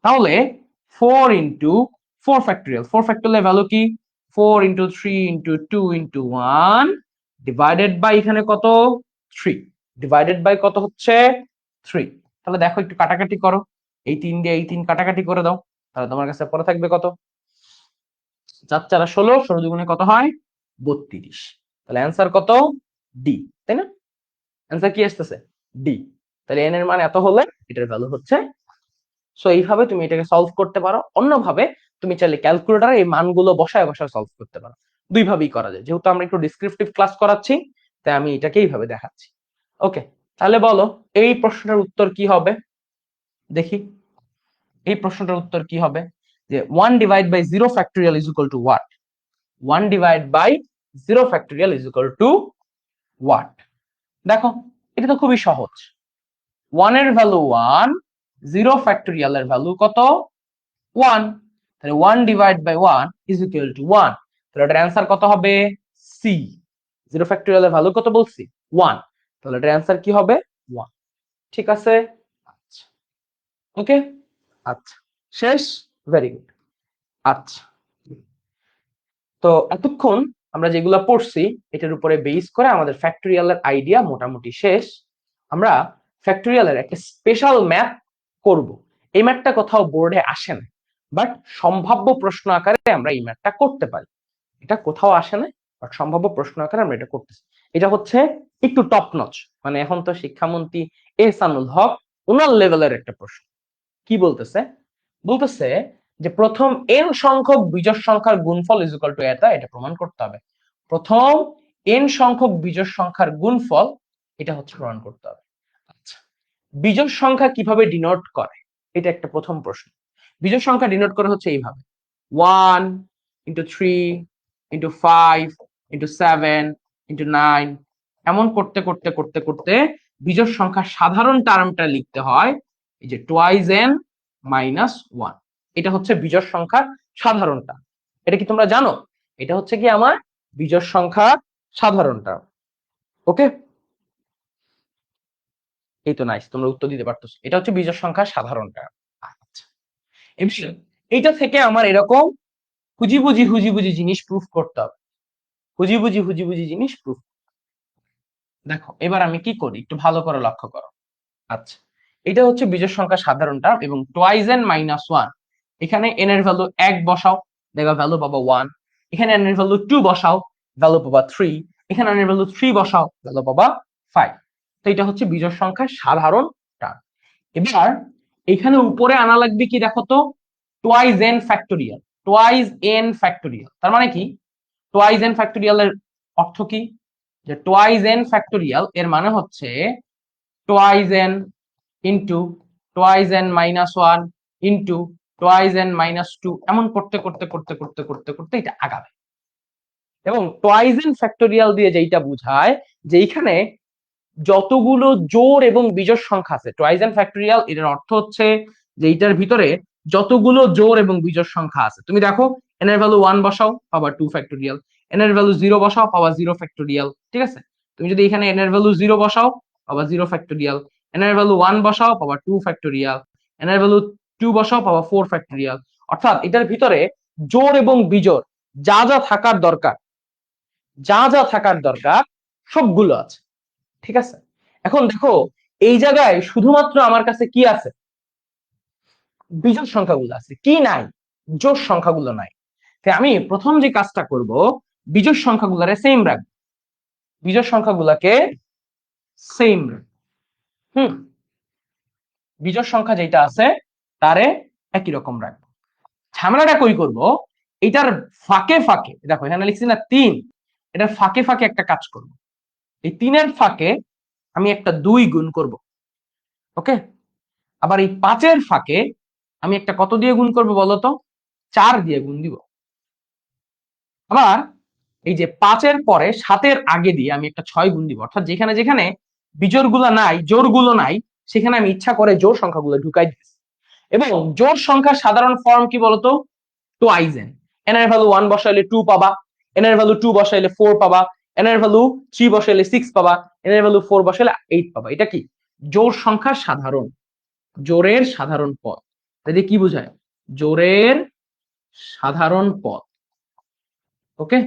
A: তাহলে 4 ইন্টু 4 ফ্যাক্টোরিয়াল, 4 ফ্যাক্টোরিয়াল ভ্যালু কি, 4 into 3 into 2 into 1 divided by এখানে কত, 3, ডিভাইডেড বাই কত হচ্ছে 3। তাহলে দেখো একটু কাটাকাটি করো, এই 3 দিয়ে এই 3 কাটাকাটি করে দাও, তাহলে তোমার কাছে পরে থাকবে কত, 4 4 16, 16 দুগুণে কত হয় 32। তাহলে অ্যান্সার কত, ডি, তাই না? অ্যান্সার কি আসতেছে, ডি। তাহলে এন এর মান এত হলে এটার ভ্যালু হচ্ছে। সো এইভাবে তুমি এটাকে সলভ করতে পারো। অন্যভাবে তুমি চাইলে ক্যালকুলেটরে এই মানগুলো বসায় বসায় সলভ করতে পারো। দুই ভাবেই করা যায়, যেহেতু আমরা একটু ডিসক্রিপটিভ ক্লাস করাচ্ছি তাই আমি এটাকে এইভাবে দেখাচ্ছি। ওকে, তাহলে বলো এই প্রশ্নটার উত্তর কি হবে, দেখি এই প্রশ্নটার উত্তর কি হবে, যে 1 divide by 0 factorial is equal to what, 1 divide by 0 factorial is equal to what. দেখো এটা তো খুবই সহজ, 1 এর ভ্যালু 1, 0 ফ্যাক্টোরিয়াল এর ভ্যালু কত 1, তাহলে 1 divide by 1 is equal to 1, তাহলে এটার অ্যান্সার কত হবে সি। 0 ফ্যাক্টোরিয়াল এর ভ্যালু কত বলছি 1, তাহলে এটার অ্যান্সার কি হবে 1। ঠিক আছে, আচ্ছা ওকে, আচ্ছা শেষ, ভেরি গুড। আচ্ছা, তো এতক্ষণ আমরা যেগুলো পড়ছি এটার উপরে বেস করে আমাদের ফ্যাক্টোরিয়ালের আইডিয়া মোটামুটি শেষ। আমরা ফ্যাক্টোরিয়ালের একটা স্পেশাল ম্যাথ করব। এই ম্যাথটা কোথাও বোর্ডে আসে না, বাট সম্ভাব্য প্রশ্ন আকারে আমরা এই ম্যাথটা করতে পারি। এটা কোথাও আসে না, বাট সম্ভাব্য প্রশ্ন আকারে আমরা এটা করতেছি। এটা হচ্ছে একটু টপ নচ, মানে এখন তো শিক্ষামন্ত্রী এহসানুল হক ওনার লেভেলের একটা প্রশ্ন। কি বলতেছে, বলতেছে যে প্রথম n সংখ্যক বিজোড় সংখ্যার গুণফল ইজ ইকুয়াল টু এটা প্রমাণ করতে হবে। প্রথম n সংখ্যক বিজোড় সংখ্যার গুণফল এটা হচ্ছে প্রমাণ করতে হবে। আচ্ছা, বিজোড় সংখ্যা কিভাবে ডিনোট করে, এটা একটা প্রথম প্রশ্ন। বিজোড় সংখ্যা ডিনোট করে হচ্ছে এইভাবে, 1 ইন্টু 3 ইন্টু 5 ইন্টু 7 ইন্টু 9, এমন করতে করতে করতে করতে বিজোড় সংখ্যার সাধারণ টার্মটা লিখতে হয় এই যে টুয়াইস n মাইনাস 1। এটা হচ্ছে বিজোড় সংখ্যার সাধারণ টার্ম। এটা কি তোমরা জানো? এটা হচ্ছে কি আমার বিজোড় সংখ্যার সাধারণ টার্ম। ওকে, এই তো নাইস, তোমরা উত্তর দিতে পারতেছো, এটা হচ্ছে বিজোড় সংখ্যার সাধারণ টার্ম। আচ্ছা, এইটা থেকে আমার এরকম হুজি বুঝি জিনিস প্রুফ করতে হবে, হুজি বুঝি জিনিস প্রুফ। দেখো এবার আমি কি করি একটু ভালো করে লক্ষ্য করো। আচ্ছা, এটা হচ্ছে বিজোড় সংখ্যা সাধারণ টার্ম এবং টুয়াইস n মাইনাস 1, এখানে n এর ভ্যালু 1 বসাও, দেখো ভ্যালু পাবো 1, এখানে n এর ভ্যালু 2 বসাও, ভ্যালু পাবা 3, এখানে n এর ভ্যালু 3 বসাও, ভ্যালু পাবা 5। তো এটা হচ্ছে বিজোড় সংখ্যার সাধারণ টার্ম। এবার এখানে উপরে আনা লাগবে কি দেখো তো, twice n factorial, twice n factorial তার মানে কি, টুয়াইস n ফ্যাক্টোরিয়াল এর অর্থ কি, যে টুয়াইস n ফ্যাক্টোরিয়াল এর মানে হচ্ছে twice n into twice n minus 1 into twice n minus 2, এমন করতে করতে করতে করতে করতে করতে এটা আগাবে। এবং টুয়াইস n ফ্যাক্টোরিয়াল দিয়ে যেটা বোঝায় যে এইখানে যতগুলো জোড় এবং বিজোড় সংখ্যা আছে, টুয়াইস n ফ্যাক্টোরিয়াল এর অর্থ হচ্ছে যে এইটার ভিতরে যতগুলো জোড় এবং বিজোড় সংখ্যা আছে, তুমি দেখো n এর ভ্যালু 1 বসাও পাবা 2 ফ্যাক্টোরিয়াল, n এর ভ্যালু 0 বসাও পাবা 0 ফ্যাক্টোরিয়াল। ঠিক আছে, তুমি যদি এখানে n এর ভ্যালু 0 বসাও পাবা 0 ফ্যাক্টোরিয়াল, n এর ভ্যালু 1 বসাও পাবা 2 ফ্যাক্টোরিয়াল, n এর ভ্যালু 2 বসাও পাবা 4 ফ্যাক্টোরিয়াল। অর্থাৎ এটার ভিতরে জোড় এবং বিজোড় যা যা থাকার দরকার, যা যা থাকার দরকার সবগুলো আছে। ঠিক আছে, এখন দেখো এই জায়গায় শুধুমাত্র আমার কাছে কি আছে, বিজোড় সংখ্যাগুলো আছে, কি নাই, জোড় সংখ্যাগুলো নাই। তাই আমি প্রথম যে কাজটা করব, বিজোড় সংখ্যাগুলোরে সেম রাখবো, বিজোড় সংখ্যাগুলোকে সেম, হুম, বিজোড় সংখ্যা যেটা আছে তারে একই রকম রাখবো। ঝামেলাটা কই করব, এটার ফাঁকে ফাঁকে দেখো এখানে লিখছি না 3, এটার ফাঁকে ফাঁকে একটা কাজ করব, এই 3-এর ফাঁকে আমি একটা 2 গুণ করব। ওকে, আবার এই 5-এর ফাঁকে আমি একটা কত দিয়ে গুণ করবো বলতো, 4 দিয়ে গুণ দিব। আবার এই যে 5-এর পরে 7-এর আগে দিয়ে আমি একটা 6 গুণ দিব। অর্থাৎ যেখানে যেখানে বিজোড় গুলো নাই, জোড় গুলো নাই, সেখানে আমি ইচ্ছা করে জোড় সংখ্যাগুলো ঢুকাই দিচ্ছি। এবং জোড় সংখ্যার সাধারণ ফর্ম কি বলতো, টুয়াইস n, n এর ভ্যালু 1 বসাইলে 2 পাবা, n এর ভ্যালু 2 বসাইলে 4 পাবা, n এর ভ্যালু 3 বসাইলে 6 পাবা, n এর ভ্যালু 4 বসাইলে 8 পাবা। এটা কি জোড় সংখ্যার সাধারণ, জোড়ের সাধারণ পদ। তাই কি বোঝায়, জোড়ের সাধারণ পদ। ওকে,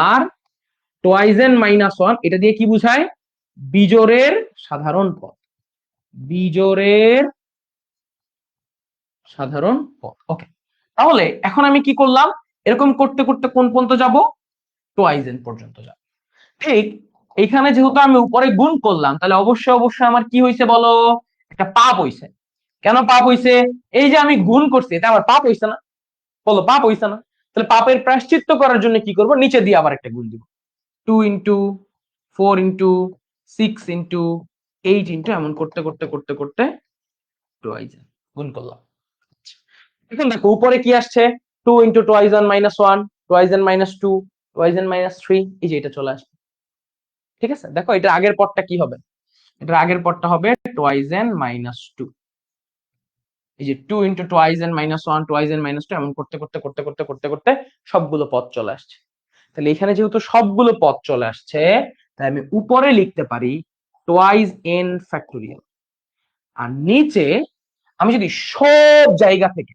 A: আর টুয়াইস n মাইনাস 1 এটা দিয়ে কি বোঝায়, বিজোড়ের সাধারণ পদ, বিজোড়ের সাধারণ পদ। ওকে, তাহলে এখন আমি কি করলাম, এরকম করতে করতে কোন পর্যন্ত যাব, টুয়াইস n পর্যন্ত যাব। ঠিক এখানে যেহেতু আমি উপরে গুণ করলাম, তাহলে অবশ্যই অবশ্যই আমার কি হয়েছে বলো, একটা পাপ হয়েছে। কেন পাপ হয়েছে, এই যে আমি গুণ করছি এটা আমার পাপ হয়েছে না, বলো পাপ হয়েছে না? তাহলে পাপের প্রায়শ্চিত্ত করার জন্য কি করব, নিচে দিয়ে আবার একটা গুণ দিব, 2 ইন্টু 4 ইন্টু 6 ইন্টু 8 ইন্টু, এমন করতে করতে করতে করতে টুয়াইস n গুণ করলাম। এখন দেখো উপরে কি আসছে, 2 into twice n minus 1, twice n minus 2, twice n minus 3, এই যে এটা চলে আসবে। ঠিক আছে, দেখো এটার আগের পদটা কি হবে, এটার আগের পদটা হবে টুয়াইজ এন মাইনাস টু। এই যে 2 into twice n minus one, twice n minus two, এমন করতে করতে করতে করতে করতে করতে সবগুলো পদ চলে আসছে। তাহলে এখানে যেহেতু সবগুলো পদ চলে আসছে, তাই আমি উপরে লিখতে পারি টুয়াইজ এন ফ্যাক্টোরিয়াল। আর নিচে আমি যদি সব জায়গা থেকে,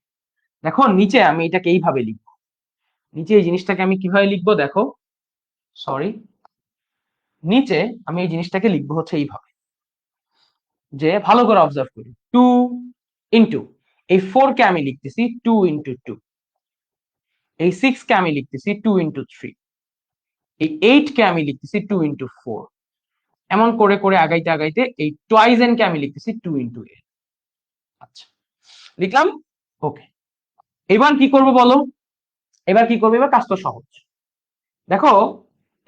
A: দেখো নিচে আমি এটাকে এইভাবে লিখবো, নিচে এই জিনিসটাকে আমি কিভাবে লিখবো দেখো, সরি, নিচে আমি এই জিনিসটাকে লিখবো হচ্ছে এইভাবে, যে ভালো করে অবজার্ভ করি, 2 ইন্টু এই 4 কে আমি লিখতেছি 2 ইন্টু 2, এই 6 কে আমি লিখতেছি 2 ইন্টু 3, এই 8 কে আমি লিখতেছি 2 ইন্টু 4, এমন করে করে আগাইতে আগাইতে এই টুয়াইজ এন কে আমি লিখতেছি 2 ইন্টু 8। আচ্ছা, লিখলাম। ওকে, এবার কি করব বলো, এবার কি করবো, এবার কাজ তো সহজ। দেখো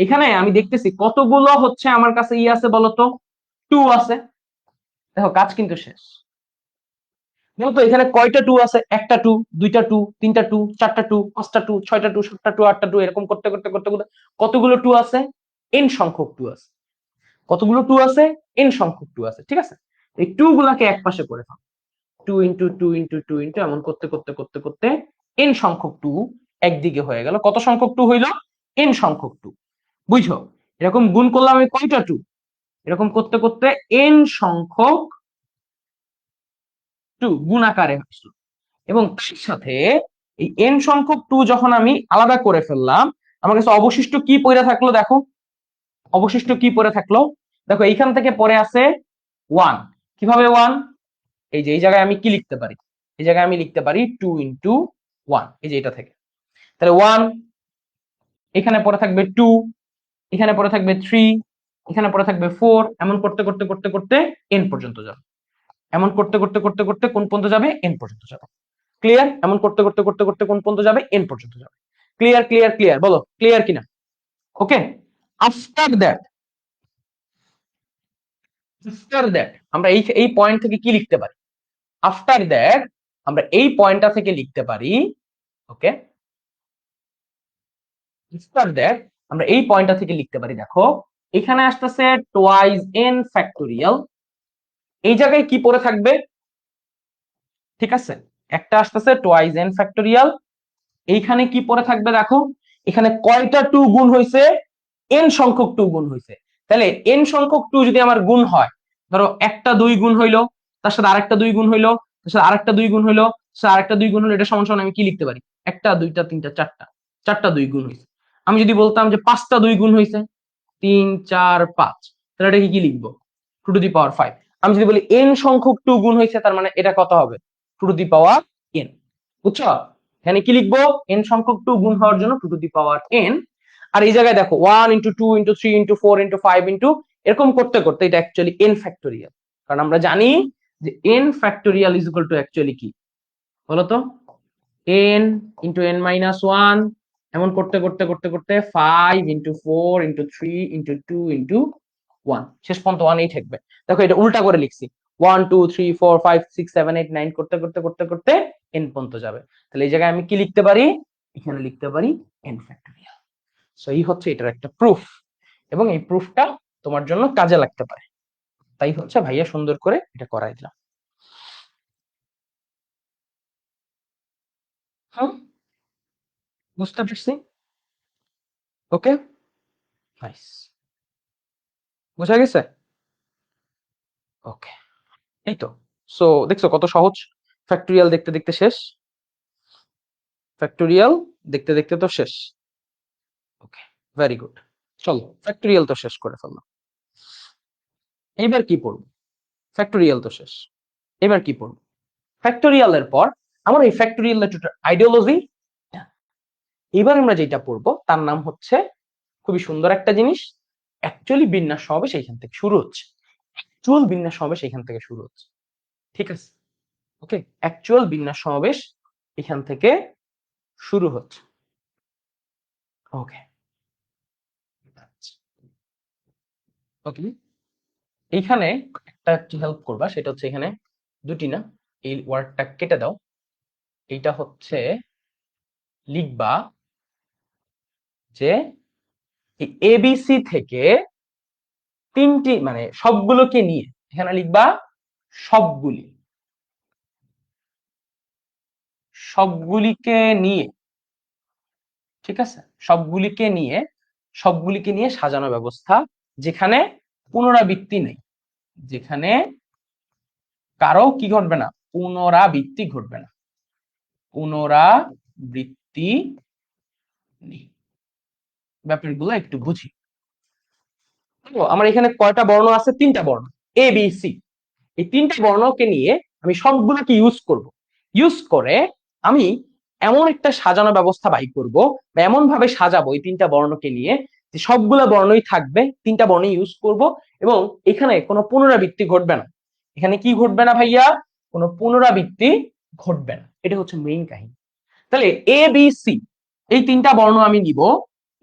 A: এখানে আমি দেখতেছি কতগুলো হচ্ছে আমার কাছে ই আছে বলতো, 2 আছে। দেখো কাজ কিন্তু শেষ। দেখো তো এখানে কয়টা 2 আছে, একটা 2, দুইটা 2, তিনটা 2, চারটা 2, পাঁচটা 2, ছয়টা 2, সাতটা 2, আটটা 2, এরকম করতে করতে করতে করতে কতগুলো 2 আছে, n সংখ্যক 2 আছে। কতগুলো 2 আছে, n সংখ্যক 2 আছে, ঠিক আছে। এই 2 গুলাকে এক পাশে করে দাও, 2 ইন্টু 2 ইন্টু 2 ইন্টু, এমন করতে করতে করতে করতে n সংখ্যক 2 একদিকে হয়ে গেল। কত সংখ্যক 2 হইল, n সংখ্যক 2। বুঝছো, এরকম গুণ করলাম আমি কয়টা 2, এরকম করতে করতে n সংখ্যক 2 গুণ আকারে আসলো। এবং তার সাথে এই n সংখ্যক 2 যখন আমি আলাদা করে ফেললাম, আমার কাছে অবশিষ্ট কি পড়ে থাকলো দেখো, অবশিষ্ট কি পড়ে থাকলো দেখো, এইখান থেকে পড়ে আছে 1। কিভাবে 1, এই যে এই জায়গায় আমি কি লিখতে পারি, এই জায়গায় আমি লিখতে পারি 2 ইন্টু 1, এই যে এটা থেকে। তাহলে 1, এখানে পড়ে থাকবে 2, এখানে পড়ে থাকবে 3, এখানে পড়ে থাকবে 4, এমন করতে করতে করতে করতে n পর্যন্ত যাবে। এমন করতে করতে করতে করতে কোন পর্যন্ত যাবে, n পর্যন্ত যাবে। ক্লিয়ার, এমন করতে করতে করতে করতে কোন পর্যন্ত যাবে, n পর্যন্ত যাবে। ক্লিয়ার ক্লিয়ার ক্লিয়ার, বলো ক্লিয়ার কিনা। ওকে, আফটার দ্যাট, আফটার দ্যাট আমরা এই এই পয়েন্ট থেকে কি লিখতে পারি, আফটার দ্যাট আমরা এই পয়েন্টটা থেকে লিখতে পারি, ওকে, আফটার দ্যাট আমরা এই পয়েন্টটা থেকে লিখতে পারি, দেখো এখানে আসতেছে টুয়াইজ এন ফ্যাক্টোরিয়াল, এই জায়গায় কি পড়ে থাকবে, ঠিক আছে, একটা আসতেছে টুয়াইজ এন ফ্যাক্টোরিয়াল, এইখানে কি পড়ে থাকবে দেখো, এখানে কয়টা 2 গুণ হয়েছে, n সংখ্যক 2 গুণ হয়েছে। তাহলে n সংখ্যক 2 যদি আমার গুণ হয়, ধরো একটা 2 গুণ হইলো, তার সাথে আরেকটা 2 গুণ হইলো, তার সাথে আরেকটা 2 গুণ হইলো, তার সাথে আরেকটা 2 গুণ হলো, এটা সমান সমান আমি কি লিখতে পারি, একটা, দুইটা, তিনটা, চারটা, চারটা 2 গুণ হয়েছে। আমি যদি বলতাম যে পাঁচটা 2 গুণ হয়েছে, 3, 4, 5, তাহলে এটা কি লিখবো, 2 টু দি পাওয়ার 5। আমি যদি বলি n সংখ্যক 2 গুণ হয়েছে, তার মানে এটা কত হবে, 2 টু দি পাওয়ার n। বুঝছো, এখানে কি লিখবো, n সংখ্যক 2 গুণ হওয়ার জন্য 2 টু দি পাওয়ার n। আর এই জায়গায় দেখো 1 into 2 into 3 into 4 into 5 into, এরকম করতে করতে এটা অ্যাকচুয়ালি n ফ্যাক্টোরিয়াল। কারণ আমরা জানি যে n factorial is equal two actually কি বলতো, n ইন্টু n মাইনাস 1, এমন করতে করতে করতে করতে 5 ইন্টু 4 ইন্টু 3 ইন্টু 2 ইন্টু 1, শেষ পর্যন্ত 1 এই থাকবে। দেখো এটা উল্টা করে লিখছি, 1 2 3 4 5 6 7 8 9 করতে করতে করতে করতে n পর্যন্ত যাবে। তাহলে এই জায়গায় আমি কি লিখতে পারি, এখানে লিখতে পারি n ফ্যাক্টোরিয়াল। সো এই হচ্ছে এটার একটা প্রুফ, এবং এই প্রুফটা তোমার জন্য কাজে লাগতে পারে, তাই হচ্ছে ভাইয়া সুন্দর করে এটা করাই দিলাম। হ্যাঁ, বুঝতে পারছি। ওকে, নাইস, বোঝা গেছে। ওকে, এই তো। সো দেখছো কত সহজ, ফ্যাক্টোরিয়াল দেখতে দেখতে শেষ, ফ্যাক্টোরিয়াল দেখতে দেখতে তো শেষ। ওকে, ভেরি গুড। চলো ফ্যাক্টোরিয়াল তো শেষ করে ফেললাম, এবার কি পড়বো, ফ্যাক্টোরিয়াল তো শেষ, এবার কি পড়বো, ফ্যাক্টোরিয়ালের পর আমার এই ফ্যাক্টোরিয়াল আইডিওলজি, এবার আমরা যেটা পড়বো তার নাম হচ্ছে, খুবই সুন্দর একটা জিনিস, অ্যাকচুয়ালি বিন্যাস সমাবেশ এইখান থেকে শুরু হচ্ছে, অ্যাকচুয়াল বিন্যাস সমাবেশ এখান থেকে শুরু হচ্ছে, ঠিক আছে। ওকে, অ্যাকচুয়াল বিন্যাস সমাবেশ এখান থেকে শুরু হচ্ছে। ওকে, ওকে, এইখানে একটা হেল্প করবা, সেটা হচ্ছে এখানে দুটি না, এই ওয়ার্ডটা কেটে দাও, এইটা হচ্ছে লিখবা যে এবিসি থেকে তিনটি মানে সবগুলোকে নিয়ে, এখানে লিখবা সবগুলি, সবগুলিকে নিয়ে, ঠিক আছে, সবগুলিকে নিয়ে সাজানো ব্যবস্থা, যেখানে পুনরাবৃত্তি নেই, যেখানে কারো কি ঘটবে না, পুনরাবৃত্তি ঘটবে না, পুনরাবৃত্তি নেই। ব্যাপারগুলো একটু বুঝি। আমার এখানে কয়টা বর্ণ আছে? তিনটা বর্ণ, এ বি সি। এই তিনটা বর্ণকে নিয়ে আমি সবগুলোকে ইউজ করে আমি এমন একটা সাজানো ব্যবস্থা বাই করব, বা এমন ভাবে সাজাবো এই তিনটা বর্ণকে নিয়ে যে সবগুলা বর্ণই থাকবে, তিনটা বর্ণই ইউজ করব, এবং এখানে কোনো পুনরাবৃত্তি ঘটবে না। এখানে কি ঘটবে না ভাইয়া? কোনো পুনরাবৃত্তি ঘটবে না। এটা হচ্ছে মেইন কাহিনী। তাহলে এ বি সি এই তিনটা বর্ণ আমি নিব,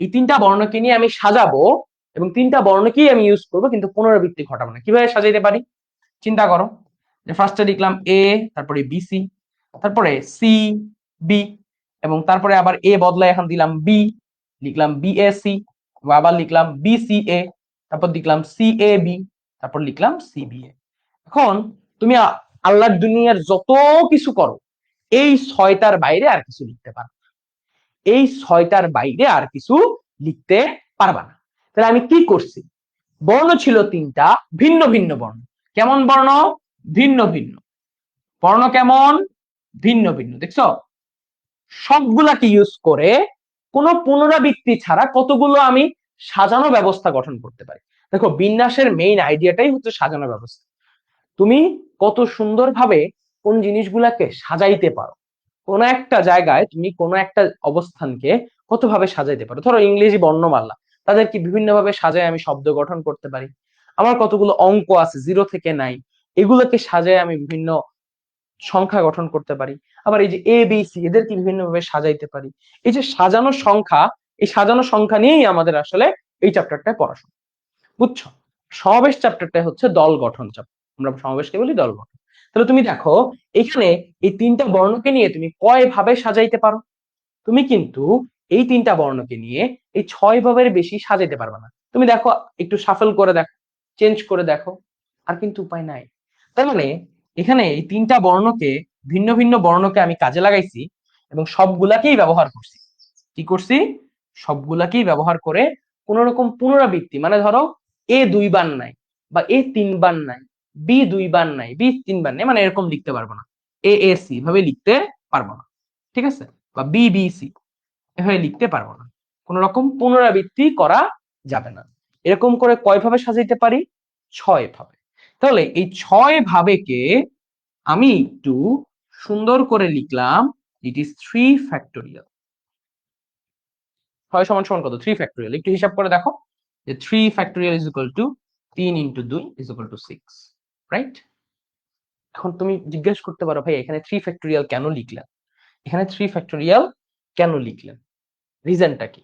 A: এই তিনটা বর্ণকে নিয়ে আমি সাজাবো, এবং তিনটা বর্ণকেই আমি ইউজ করবো, কিন্তু পুনরাবৃত্তি ঘটাবো না। কিভাবে সাজাইতে পারি চিন্তা করো। যে ফার্স্টে লিখলাম এ, তারপরে বিসি, তারপরে সি বি, এবং তারপরে আবার এ বদলায় এখন দিলাম বি, লিখলাম বিএসি, আবার লিখলাম বিসিএ, তারপর লিখলাম সিএবি, তারপর লিখলাম সিবিএ। এখন তুমি আল্লাহর দুনিয়ার যত কিছু করো, এই ছয়টার বাইরে আর কিছু লিখতে পারো, এই ছয়টার বাইরে আর কিছু লিখতে পারবা না। তাহলে আমি কি করছি? বর্ণ ছিল তিনটা, ভিন্ন ভিন্ন বর্ণ। কেমন বর্ণ? ভিন্ন ভিন্ন বর্ণ। কেমন? ভিন্ন ভিন্ন। দেখছো, সবগুলাকে ইউজ করে কোনো পুনরাবৃত্তি ছাড়া কতগুলো আমি সাজানো ব্যবস্থা গঠন করতে পারি। দেখো, বিন্যাসের মেইন আইডিয়াটাই হচ্ছে সাজানো ব্যবস্থা। তুমি কত সুন্দরভাবে কোন জিনিসগুলাকে সাজাইতে পারো, কোন একটা জায়গায় তুমি কোন একটা অবস্থানকে কতভাবে সাজাইতে পারো। ধরো ইংরেজি বর্ণমালা, তাদেরকে বিভিন্ন ভাবে সাজায় আমি শব্দ গঠন করতে পারি। আমার কতগুলো অঙ্ক আছে 0 থেকে 9, এগুলোকে সাজায় আমি বিভিন্ন সংখ্যা গঠন করতে পারি। আবার এই যে এ বি সি, এদেরকে বিভিন্ন ভাবে সাজাইতে পারি। এই যে সাজানো সংখ্যা, এই সাজানো সংখ্যা নিয়েই আমাদের আসলে এই চ্যাপ্টারটায় পড়াশোনা, বুঝছো? সমাবেশ চ্যাপ্টারটা হচ্ছে দল গঠন চ্যাপ্টার, আমরা সমাবেশকে বলি দল গঠন। তাহলে তুমি দেখো, এখানে এই তিনটা বর্ণকে নিয়ে তুমি কয় ভাবে সাজাইতে পারো? তুমি কিন্তু এই তিনটা বর্ণকে নিয়ে এই 6 ভাবের বেশি সাজাইতে পারবে না। তুমি দেখো, একটু শাফল করে দেখো, চেঞ্জ করে দেখো, আর কিন্তু উপায় নাই। তার মানে এখানে এই তিনটা বর্ণকে, ভিন্ন ভিন্ন বর্ণকে আমি কাজে লাগাইছি, এবং সবগুলাকেই ব্যবহার করছি। কি করছি? সবগুলাকেই ব্যবহার করে কোন রকম পুনরাবৃত্তি, মানে ধরো এ 2 বার নাই, বা এ 3 বার নাই, বি 2 বার নাই, বি 3 বার নাই, মানে এরকম লিখতে পারবো না। এ এ সি ভাবে লিখতে পারবো না, ঠিক আছে? বা বি বি সি এভাবে লিখতে পারবো না। কোন রকম পুনরাবৃত্তি করা যাবে না। এরকম করে কয় ভাবে সাজাইতে পারি? 6 ভাবে। তাহলে এই 6 ভাবেকে আমি একটু সুন্দর করে লিখলাম, ইট ইজ 3 ফ্যাক্টোরিয়াল। 6 সমান সমান কত? 3 ফ্যাক্টোরিয়াল। একটু হিসাব করে দেখো, যে 3 factorial is equal two 3 into 2 is equal two 6, right? এখন তুমি জিজ্ঞেস করতে পারো, ভাই এখানে 3 ফ্যাক্টোরিয়াল কেন লিখলেন? এখানে 3 ফ্যাক্টোরিয়াল কেন লিখলেন? রিজনটা কি?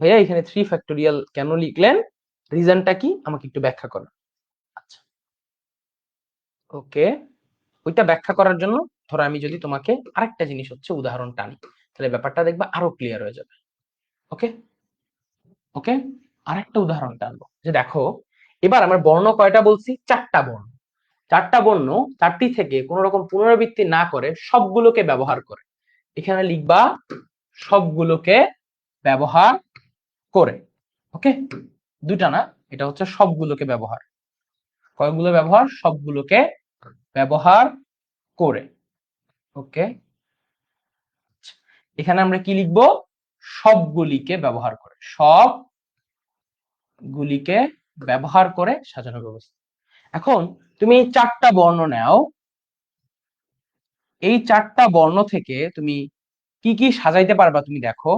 A: ভাইয়া এখানে 3 ফ্যাক্টোরিয়াল কেন লিখলেন? রিজনটা কি? আমাকে একটু ব্যাখ্যা করো। আচ্ছা, ওকে। ওইটা ব্যাখ্যা করার জন্য ধরো আমি যদি তোমাকে আরেকটা জিনিস হচ্ছে উদাহরণ টানি, তাহলে ব্যাপারটা দেখবা আরো ক্লিয়ার হয়ে যাবে। ওকে ওকে, আরেকটা উদাহরণ টানবো। যে দেখো, এবার আমার বর্ণ কয়টা বলছি? 4টা বর্ণ। 4টা বর্ণ, 4টি থেকে কোন রকম পুনরাবৃত্তি না করে সবগুলোকে ব্যবহার করে। এখানে লিখবা সবগুলোকে ব্যবহার করে। ওকে, দুটা না, এটা হচ্ছে সবগুলোকে ব্যবহার। কয়গুলো ব্যবহার? সবগুলোকে ব্যবহার করে। ওকে, এখানে আমরা কি লিখবো? সবগুলিকে ব্যবহার করে, সবগুলিকে ব্যবহার করে সাজানো ব্যবস্থা। এখন তুমি এই 4টা বর্ণ নাও, এই 4টা বর্ণ থেকে তুমি কি কি সাজাইতে পারবা? তুমি দেখো,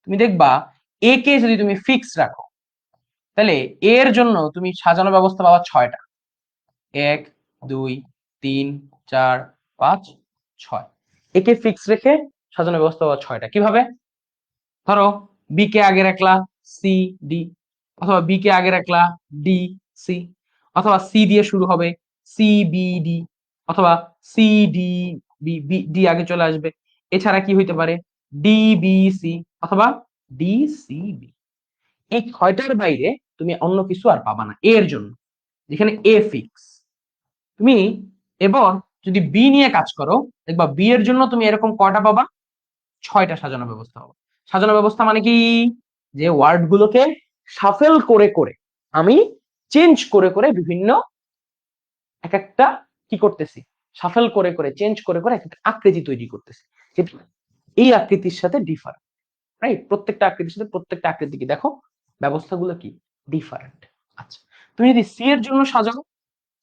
A: তুমি দেখবা এ কে যদি তুমি ফিক্স রাখো, তাহলে এর জন্য তুমি সাজানো ব্যবস্থা পাবা 6টা। 1 2 3 4 5 6, একে ফিক্স রেখে সাজানো ব্যবস্থা পাবা 6টা। কিভাবে? ধরো বি কে আগে রাখলা সি ডি, অথবা বি কে আগে রাখলা ডি সি, অথবা সি দিয়ে শুরু হবে সি বি ডি, অথবা C D B, B D আগে চলে আসবে। এছাড়া কি হইতে পারে? ডি বি সি, অথবা ডি সি বি। এই 6টার বাইরে তুমি অন্য কিছু আর পাবা না এর জন্য, যেখানে এ ফিক্স। তুমি এবার যদি বি নিয়ে কাজ করো, দেখবা বি এর জন্য তুমি এরকম কয়টা পাবা, 6টা সাজানো ব্যবস্থা পাবা। সাজানো ব্যবস্থা মানে কি, যে ওয়ার্ড গুলোকে শাফেল করে করে আমি চেঞ্জ করে করে বিভিন্ন এক একটা কি করতেছি, শাফেল করে করে চেঞ্জ করে করে একটা আকৃতি তৈরি করতেছি, এই আকৃতির সাথে ডিফার, রাইট? প্রত্যেকটা আকৃতির সাথে প্রত্যেকটা আকৃতি কি দেখো ব্যবস্থাগুলো কি ডিফারেন্ট। আচ্ছা, তুমি যদি সি এর জন্য সাজাও,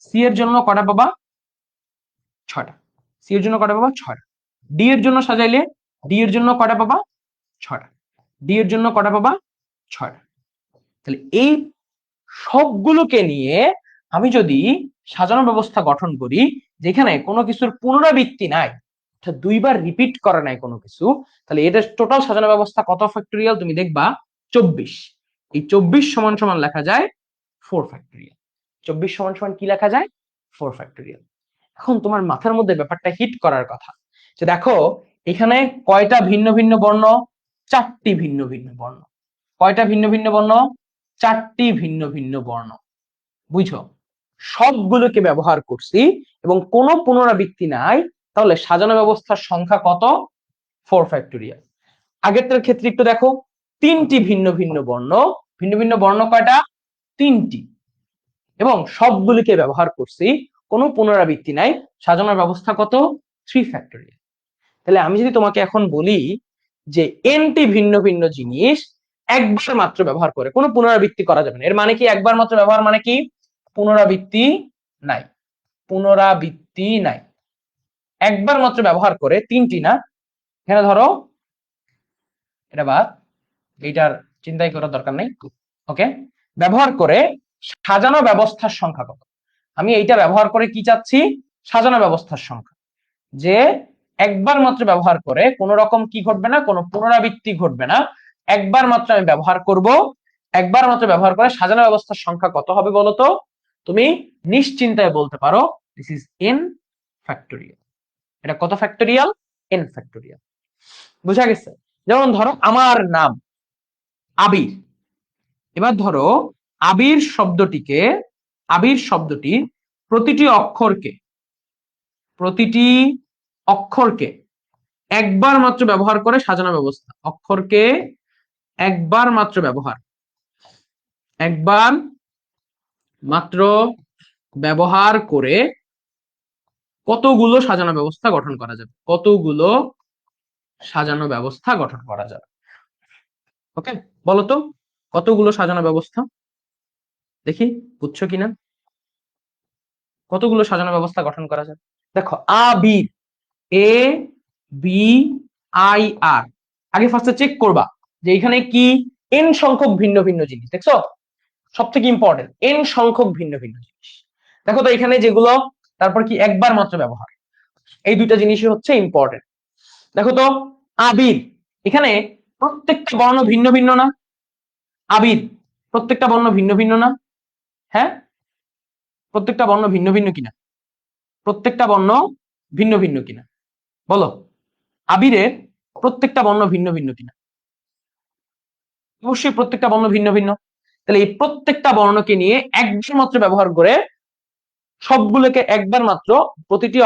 A: সি এর জন্য কটা পাবা, 6টা। সি এর জন্য কটা পাবা, 6টা। ডি এর জন্য সাজাইলে ডি এর জন্য কটা পাবা, 6টা। ডি এর জন্য কটা পাবা, 6টা। তাহলে এই সবগুলোকে নিয়ে আমি যদি সাজানো ব্যবস্থা গঠন করি, যেখানে কোনো কিছুর পুনরাবৃত্তি নাই, অর্থাৎ দুইবার রিপিট করা নাই কোনো কিছু, তাহলে এটার টোটাল সাজানো ব্যবস্থা কত ফ্যাক্টরিয়াল, তুমি দেখবা 24। এই 24 সমান সমান লেখা যায় 4 ফ্যাক্টরিয়াল। 24 সমান সমান কি লেখা যায়, 4 ফ্যাক্টরিয়াল। এখন তোমার মাথার মধ্যে ব্যাপারটা হিট করার কথা, যে দেখো এখানে কয়টা ভিন্ন ভিন্ন বর্ণ, 4টি ভিন্ন ভিন্ন বর্ণ। কয়টা ভিন্ন ভিন্ন বর্ণ, 4টি ভিন্ন ভিন্ন বর্ণ। বুঝো, সবগুলোকে ব্যবহার করছি এবং কোনো পুনরাবৃত্তি নাই, তাহলে সাজানো ব্যবস্থার সংখ্যা কত, 4 ফ্যাক্টরিয়াল। আগেরটার ক্ষেত্রে একটু দেখো, 3টি ভিন্ন ভিন্ন বর্ণ, ভিন্ন ভিন্ন বর্ণ কয়টা, 3টি, এবং সবগুলিকে ব্যবহার করছি, কোনো পুনরাবৃত্তি নাই, সাজানোর ব্যবস্থা কত, 3 ফ্যাক্টরিয়াল। তাহলে আমি যদি তোমাকে এখন বলি যে এনটি ভিন্ন ভিন্ন জিনিস একবার মাত্র ব্যবহার করে, কোনো পুনরাবৃত্তি করা যাবে না, এর মানে কি, একবার মাত্র ব্যবহার মানে কি, পুনরাবৃত্তি নাই, পুনরাবৃত্তি নাই, একবার মাত্র ব্যবহার করে, 3টি না, এখানে ধরো এটা বাদ, এইটার চিন্তাই করার দরকার নেই, ওকে। ব্যবহার করে সাজানো ব্যবস্থার সংখ্যা কত, আমি এইটা ব্যবহার করে কি চাচ্ছি, সাজানো ব্যবস্থার সংখ্যা, যে একবার মাত্র ব্যবহার করে কোন রকম কি ঘটবে না, কোনো পুনরাবৃত্তি ঘটবে না, একবার মাত্র আমি ব্যবহার করব, একবার মাত্র ব্যবহার করে সাজানো ব্যবস্থার সংখ্যা কত হবে বলতো, তুমি নিশ্চিন্তায় বলতে পারো দিস ইজ এন ফ্যাক্টোরিয়াল। এটা কত ফ্যাক্টোরিয়াল, এন ফ্যাক্টোরিয়াল। বুঝা গেছে? যেমন ধরো আমার নাম আবির, এবার ধরো আবির শব্দটিকে, আবির শব্দটি প্রতিটি অক্ষরকে, প্রতিটি অক্ষরকে একবার মাত্র ব্যবহার করে সাজানো ব্যবস্থা, অক্ষরকে একবার মাত্র ব্যবহার, একবার মাত্র ব্যবহার করে কতগুলো সাজানো ব্যবস্থা গঠন করা যাবে, কতগুলো সাজানো ব্যবস্থা গঠন করা যাবে, ওকে। বলতো কতগুলো সাজানো ব্যবস্থা, দেখি বুঝছো কিনা, কতগুলো সাজানো ব্যবস্থা গঠন করা যাবে। দেখো আবির, এ বি আই আর, আগে ফার্স্টে চেক করবা যে এখানে কি এন সংখ্যক ভিন্ন ভিন্ন জিনিস, দেখছো সব থেকে ইম্পর্টেন্ট, এন সংখ্যক ভিন্ন ভিন্ন জিনিস। দেখো তো এখানে যেগুলো, তারপর কি একবার মাত্র ব্যবহার, এই দুইটা জিনিসই হচ্ছে ইম্পর্টেন্ট। দেখো তো আবির, এখানে প্রত্যেকটা বর্ণ ভিন্ন ভিন্ন না, আবির প্রত্যেকটা বর্ণ ভিন্ন ভিন্ন না, হ্যাঁ প্রত্যেকটা বর্ণ ভিন্ন ভিন্ন কিনা, প্রত্যেকটা বর্ণ ভিন্ন ভিন্ন কিনা, বলো আবিরের প্রত্যেকটা বর্ণ ভিন্ন ভিন্ন কিনা, অবশ্যই প্রত্যেকটা বর্ণ ভিন্ন ভিন্ন। তাহলে এই প্রত্যেকটা বর্ণকে নিয়ে একবার মাত্র ব্যবহার করে সবগুলোকে একবার মাত্র, প্রতিটি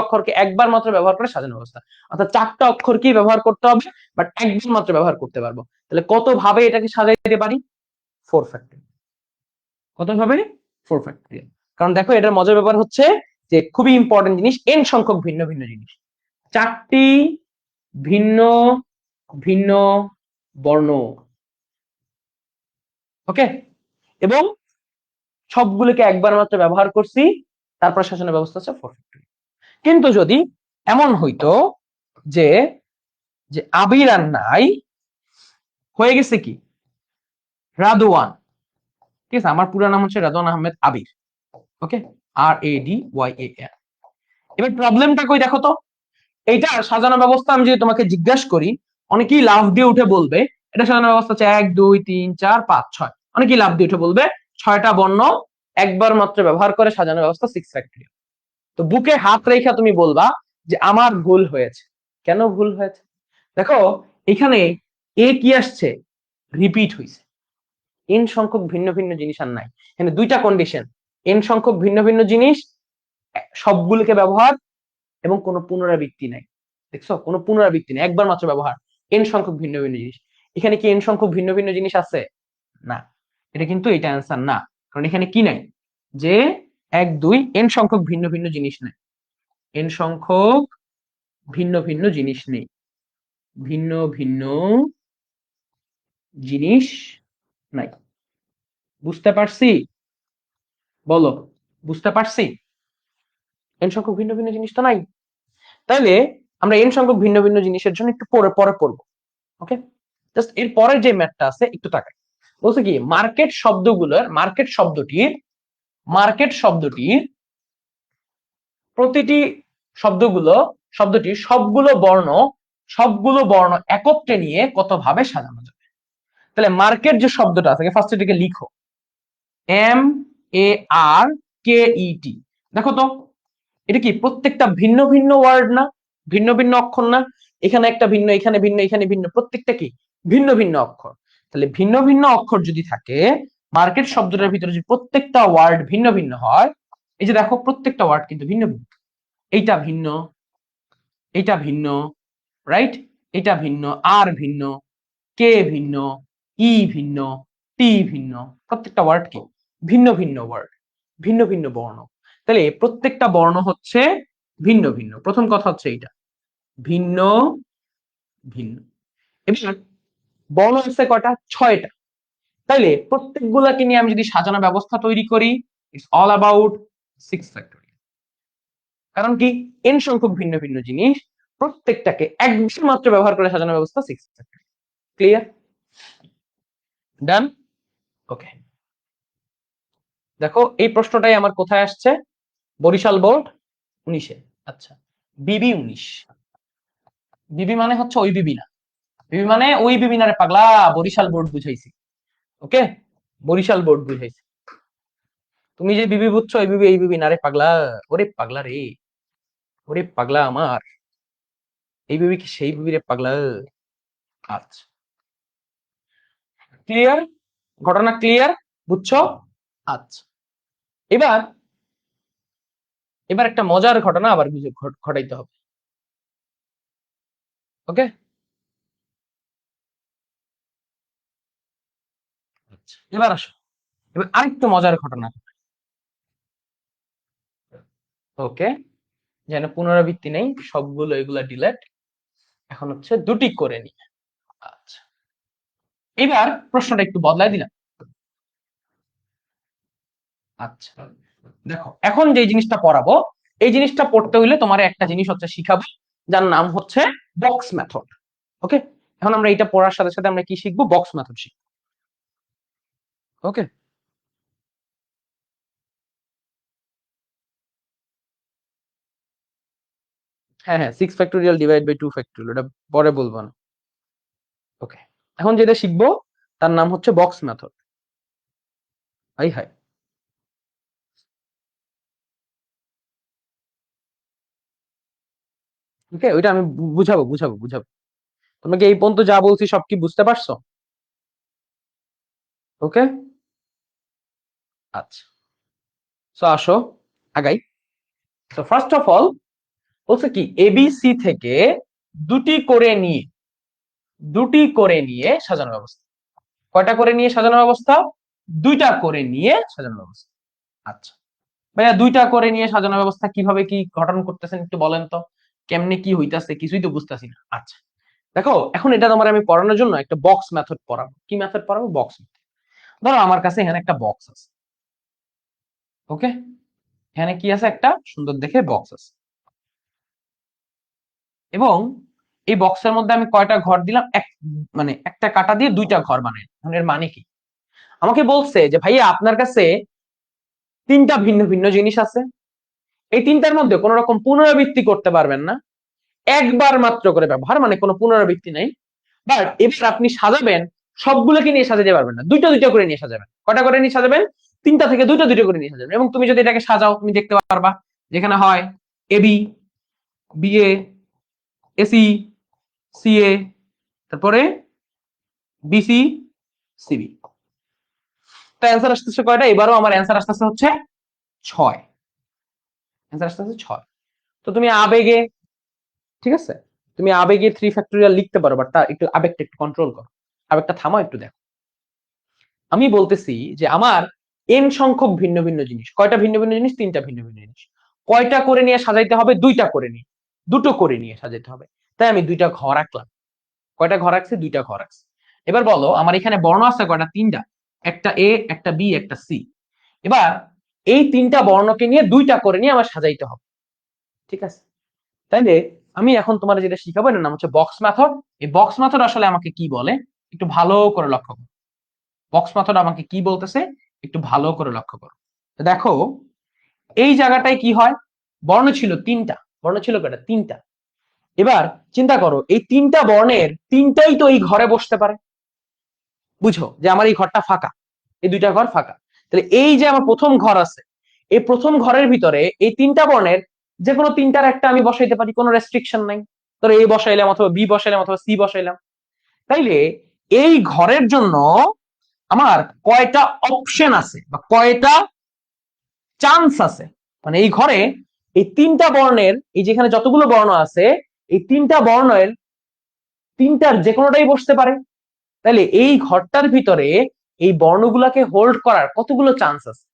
A: অক্ষরকে একবার মাত্র ব্যবহার করে সাজানো ব্যবস্থা, অর্থাৎ 4টা অক্ষরকেই ব্যবহার করতে হবে, বাট একবার মাত্র ব্যবহার করতে পারবো। তাহলে কত ভাবে এটাকে সাজাইতে পারি, 4 ফ্যাক্টরিয়াল। কত ভাবে, 4 ফ্যাক্টরিয়াল। কারণ দেখো এটার মজার ব্যাপার হচ্ছে যে খুবই ইম্পর্টেন্ট জিনিস, এন সংখ্যক ভিন্ন ভিন্ন জিনিস, 4টি ভিন্ন ভিন্ন বর্ণ, ওকে, এবং সবগুলোকে একবার মাত্র ব্যবহার করছি, তারপর সাজানো ব্যবস্থা হচ্ছে 4 ফ্যাক্টরিয়াল। কিন্তু যদি এমন হইতো যে যে আবির আর নাই, হয়ে গেছে কি রাদওয়ান, ঠিক আছে, আমার পুরো নাম হচ্ছে রাদওয়ান আহমেদ আবির, ওকে, RADYAN। এবার প্রবলেমটা কই দেখো তো, এইটা সাজানো ব্যবস্থা আমি যদি তোমাকে জিজ্ঞাসা করি, অনেকেই লাফ দিয়ে উঠে বলবে এটা সাজানো ব্যবস্থা হচ্ছে 1 2 3 4 5 6, অনেকেই লাফ দিয়ে উঠে বলবে 6টা বর্ণ একবার মাত্র ব্যবহার করে সাজানো ব্যবস্থা 6 ফ্যাক্টরিয়াল। তো বুকে হাত রেখা তুমি বলবা যে আমার ভুল হয়েছে। কেন ভুল হয়েছে? দেখো এখানে এ কি আসছে, রিপিট হয়েছে, এন সংখ্যক ভিন্ন ভিন্ন জিনিস আর নাই। এখানে দুইটা কন্ডিশন, এন সংখ্যক ভিন্ন ভিন্ন জিনিস, সবগুলোকে ব্যবহার, এবং কোনো পুনরাবৃত্তি নাই। দেখছো, কোনো পুনরাবৃত্তি নেই, একবার মাত্র ব্যবহার, এন সংখ্যক ভিন্ন ভিন্ন জিনিস। এখানে কি এন সংখ্যক ভিন্ন ভিন্ন জিনিস আছে? না, এটা কিন্তু এটা অ্যান্সার না। কারণ এখানে কি নাই, যে 1 2 এন সংখ্যক ভিন্ন ভিন্ন জিনিস নেই, এন সংখ্যক ভিন্ন ভিন্ন জিনিস নেই, ভিন্ন ভিন্ন জিনিস নাই। বুঝতে পারছি? বলো, বুঝতে পারছি? এন সংখ্যক ভিন্ন ভিন্ন জিনিস তো নাই। তাহলে আমরা এন সংখ্যক ভিন্ন ভিন্ন জিনিসের জন্য একটু পরে পরে পড়বো। ওকে, জাস্ট এর পরের যে ম্যাথটা আছে একটু তাকাই। বলছে কি, মার্কেট শব্দটির প্রতিটি শব্দটির সবগুলো বর্ণ একত্রে নিয়ে কত ভাবে সাজানো যাবে। তাহলে মার্কেট যে শব্দটা আছে, ফার্স্ট এটাকে লিখো, MARKET। দেখো তো, এটা কি প্রত্যেকটা ভিন্ন ভিন্ন ওয়ার্ড না, ভিন্ন ভিন্ন অক্ষর না? এখানে একটা ভিন্ন, এখানে ভিন্ন, এখানে ভিন্ন, প্রত্যেকটা কি ভিন্ন ভিন্ন অক্ষর। তাহলে ভিন্ন ভিন্ন অক্ষর যদি থাকে, মার্কেট শব্দটার ভিতরে যদি প্রত্যেকটা ওয়ার্ড ভিন্ন ভিন্ন হয়, এই যে দেখো প্রত্যেকটা ওয়ার্ড কিন্তু ভিন্ন ভিন্ন, এইটা ভিন্ন, এইটা ভিন্ন, রাইট, এটা ভিন্ন, আর ভিন্ন, কে ভিন্ন, ই ভিন্ন, টি ভিন্ন, প্রত্যেকটা ওয়ার্ড কি ভিন্ন ভিন্ন ওয়ার্ড, ভিন্ন ভিন্ন বর্ণ। তাহলে প্রত্যেকটা বর্ণ হচ্ছে ভিন্ন ভিন্ন, প্রথম কথা হচ্ছে এইটা, ভিন্ন ভিন্ন। এবার বর্ণ আছে কয়টা? 6টা। তাইলে প্রত্যেকগুলাকে নিয়ে আমি যদি সাজানো ব্যবস্থা তৈরি করি, ইটস অল অ্যাবাউট 6 ফ্যাক্টরিয়াল। কারণ কি, এন সংখ্যক ভিন্ন ভিন্ন জিনিস, প্রত্যেকটাকে একবার মাত্র ব্যবহার করে সাজানো ব্যবস্থা 6 ফ্যাক্টরিয়াল। ক্লিয়ার? ডান? ওকে, দেখো এই প্রশ্নটাই আমার কোথায় আসছে, বরিশাল বোর্ড 19-এ। আচ্ছা, বিবি 19, বিবি মানে হচ্ছে ওই বিবি না, বিবি মানে ওই বিবি না রে পাগলা, বরিশাল বোর্ড বুঝাইছি। ওকে, বরিশাল বোর্ড বুঝাইছি। তুমি যে বিবি বুঝছো ওই বিবি এই বিবি না রে পাগলা। ওরে পাগলা রে, ওরে পাগলা আমার, এই বিবি কি সেই বিবি রে পাগলা। আচ্ছা, ক্লিয়ার? ঘটনা ক্লিয়ার? বুঝছো? আচ্ছা, এবার এবার একটা মজার ঘটনা আবার ঘটাইতে হবে। ওকে, আচ্ছা এবার আসো, এবার আরেকটু মজার ঘটনা। ওকে, যেন পুনরাবৃত্তি নেই, সবগুলো এগুলা ডিলেট, এখন হচ্ছে দুটি করে নি। আচ্ছা, এবার প্রশ্নটা একটু বদলায় দিলাম। আচ্ছা, দেখো এখন যে জিনিসটা পড়াবো, এই জিনিসটা পড়তে হইলে তোমার একটা জিনিস হচ্ছে শিখাবো, যার নাম হচ্ছে বক্স মেথড। ওকে, এখন আমরা এটা পড়ার সাথে সাথে আমরা কি শিখবো? বক্স মেথড শিখবো। ওকে, হ্যাঁ হ্যাঁ, 6 ফ্যাক্টোরিয়াল ডিভাইড বাই 2 ফ্যাক্টোরিয়াল, এটা পরে বলবো না। ওকে, এখন যেটা শিখবো তার নাম হচ্ছে বক্স মেথড। হাই হাই, ওকে, ওইটা আমি বুঝাবো বুঝাবো বুঝাবো। তোমাকে এই পর্যন্ত যা বলছি সব কি বুঝতে পারছো? ওকে, আচ্ছা, সো আসো আগাই। তো ফার্স্ট অফ অল বলছে কি, এবিসি থেকে দুটি করে নিয়ে দুটি করে নিয়ে সাজানো ব্যবস্থা। কয়টা করে নিয়ে সাজানো ব্যবস্থা? দুইটা করে নিয়ে সাজানো ব্যবস্থা। আচ্ছা ভাইয়া, দুইটা করে নিয়ে সাজানো ব্যবস্থা কিভাবে কি গঠন করতেছেন একটু বলেন তো, কেমনে কি হইতাছে, কিছুই তো বুঝতেছি না। আচ্ছা দেখো, এখন এটা তোমার আমি পড়ানোর জন্য একটা বক্স মেথড পড়াবো। কি মেথড পড়াবো? Box method. ধরো আমার কাছে এখানে একটা বক্স আছে। ওকে, এখানে কি আছে? একটা সুন্দর দেখে বক্স আছে, এবং এই বক্সের মধ্যে আমি কয়টা ঘর দিলাম? মানে একটা কাটা দিয়ে দুইটা ঘর বানাই। এর মানে কি? আমাকে বলছে যে ভাইয়া আপনার কাছে তিনটা ভিন্ন ভিন্ন জিনিস আছে, এই তিনটার মধ্যে কোন রকম পুনরাবৃত্তি করতে পারবেন না, একবার মাত্র করে ব্যবহার, মানে কোনো পুনরাবৃত্তি নেই। বাট এবার আপনি সাজাবেন, সবগুলোকে নিয়ে সাজাতে পারবেন না, দুইটা দুইটা করে নিয়ে সাজাবেন। কটা করে নিয়ে সাজাবেন? তিনটা থেকে দুইটা দুইটা করে নিয়ে সাজাবেন। এবং তুমি যদি এটাকে সাজাও, তুমি দেখতে পারবা যেখানে হয় এবি, বিএ, এসি, সিএ, তারপরে বিসি, সিবি। তো অ্যান্সার আসতেছে কয়টা? এবারও আমার অ্যান্সার আসতেছে হচ্ছে 6। অ্যান্সার আসতেছে 6। তো তুমি আবেগে, ঠিক আছে, তুমি আবেগে 3 ফ্যাক্টোরিয়াল লিখতে পারো, বাট তার একটু আবেগটা একটু কন্ট্রোল করো, আবেগটা থামাও, একটু দেখো। আমি বলতেছি যে আমার এন সংখ্যক ভিন্ন ভিন্ন জিনিস, কয়টা ভিন্ন ভিন্ন জিনিস? 3টা ভিন্ন ভিন্ন জিনিস। কয়টা করে নিয়ে সাজাইতে হবে? 2টা করে নিয়ে, দুটো করে নিয়ে সাজাইতে হবে। তাই আমি 2টা ঘর আঁকলাম। কয়টা ঘর আঁকছি? 2টা ঘর আঁকছি। এবার বলো আমার এখানে বর্ণ আছে কয়টা? 3টা। একটা এ, একটা বি, একটা সি। এবার এই 3টা বর্ণকে নিয়ে 2টা করে নিয়ে আমার সাজাইতে হবে, ঠিক আছে? তাইলে আমি এখন তোমার যেটা শিখাবো এটার নাম হচ্ছে বক্স মেথড। এই বক্স মেথড আসলে আমাকে কি বলে একটু ভালো করে লক্ষ্য করো। বক্স মেথড আমাকে কি বলতেছে একটু ভালো করে লক্ষ্য করো। দেখো এই জায়গাটায় কি হয়, বর্ণ ছিল 3টা। বর্ণ ছিল কয়টা? 3টা। এবার চিন্তা করো এই 3টা বর্ণের 3টাই তো এই ঘরে বসতে পারে। বুঝো যে আমার এই ঘরটা ফাঁকা, এই 2টা ঘর ফাঁকা। তাহলে এই যে আমার প্রথম ঘর আছে, এই প্রথম ঘরের ভিতরে এই 3টা বর্ণের যে কোনো 3টার একটা আমি বসাইতে পারি, কোনো রেস্ট্রিকশন নাই। ধরো এ বসাইলাম অথবা বি বসাইলাম অথবা সি বসাইলাম। তাইলে এই ঘরের জন্য আমার কয়টা অপশন আছে বা কয়টা চান্স আছে, মানে এই ঘরে এই 3টা বর্ণের, এই যেখানে যতগুলো বর্ণ আছে এই 3টা বর্ণের 3টার যে কোনোটাই বসতে পারে। তাহলে এই ঘরটার ভিতরে এই বর্ণগুলাকে হোল্ড করার কতগুলো চান্স আছে,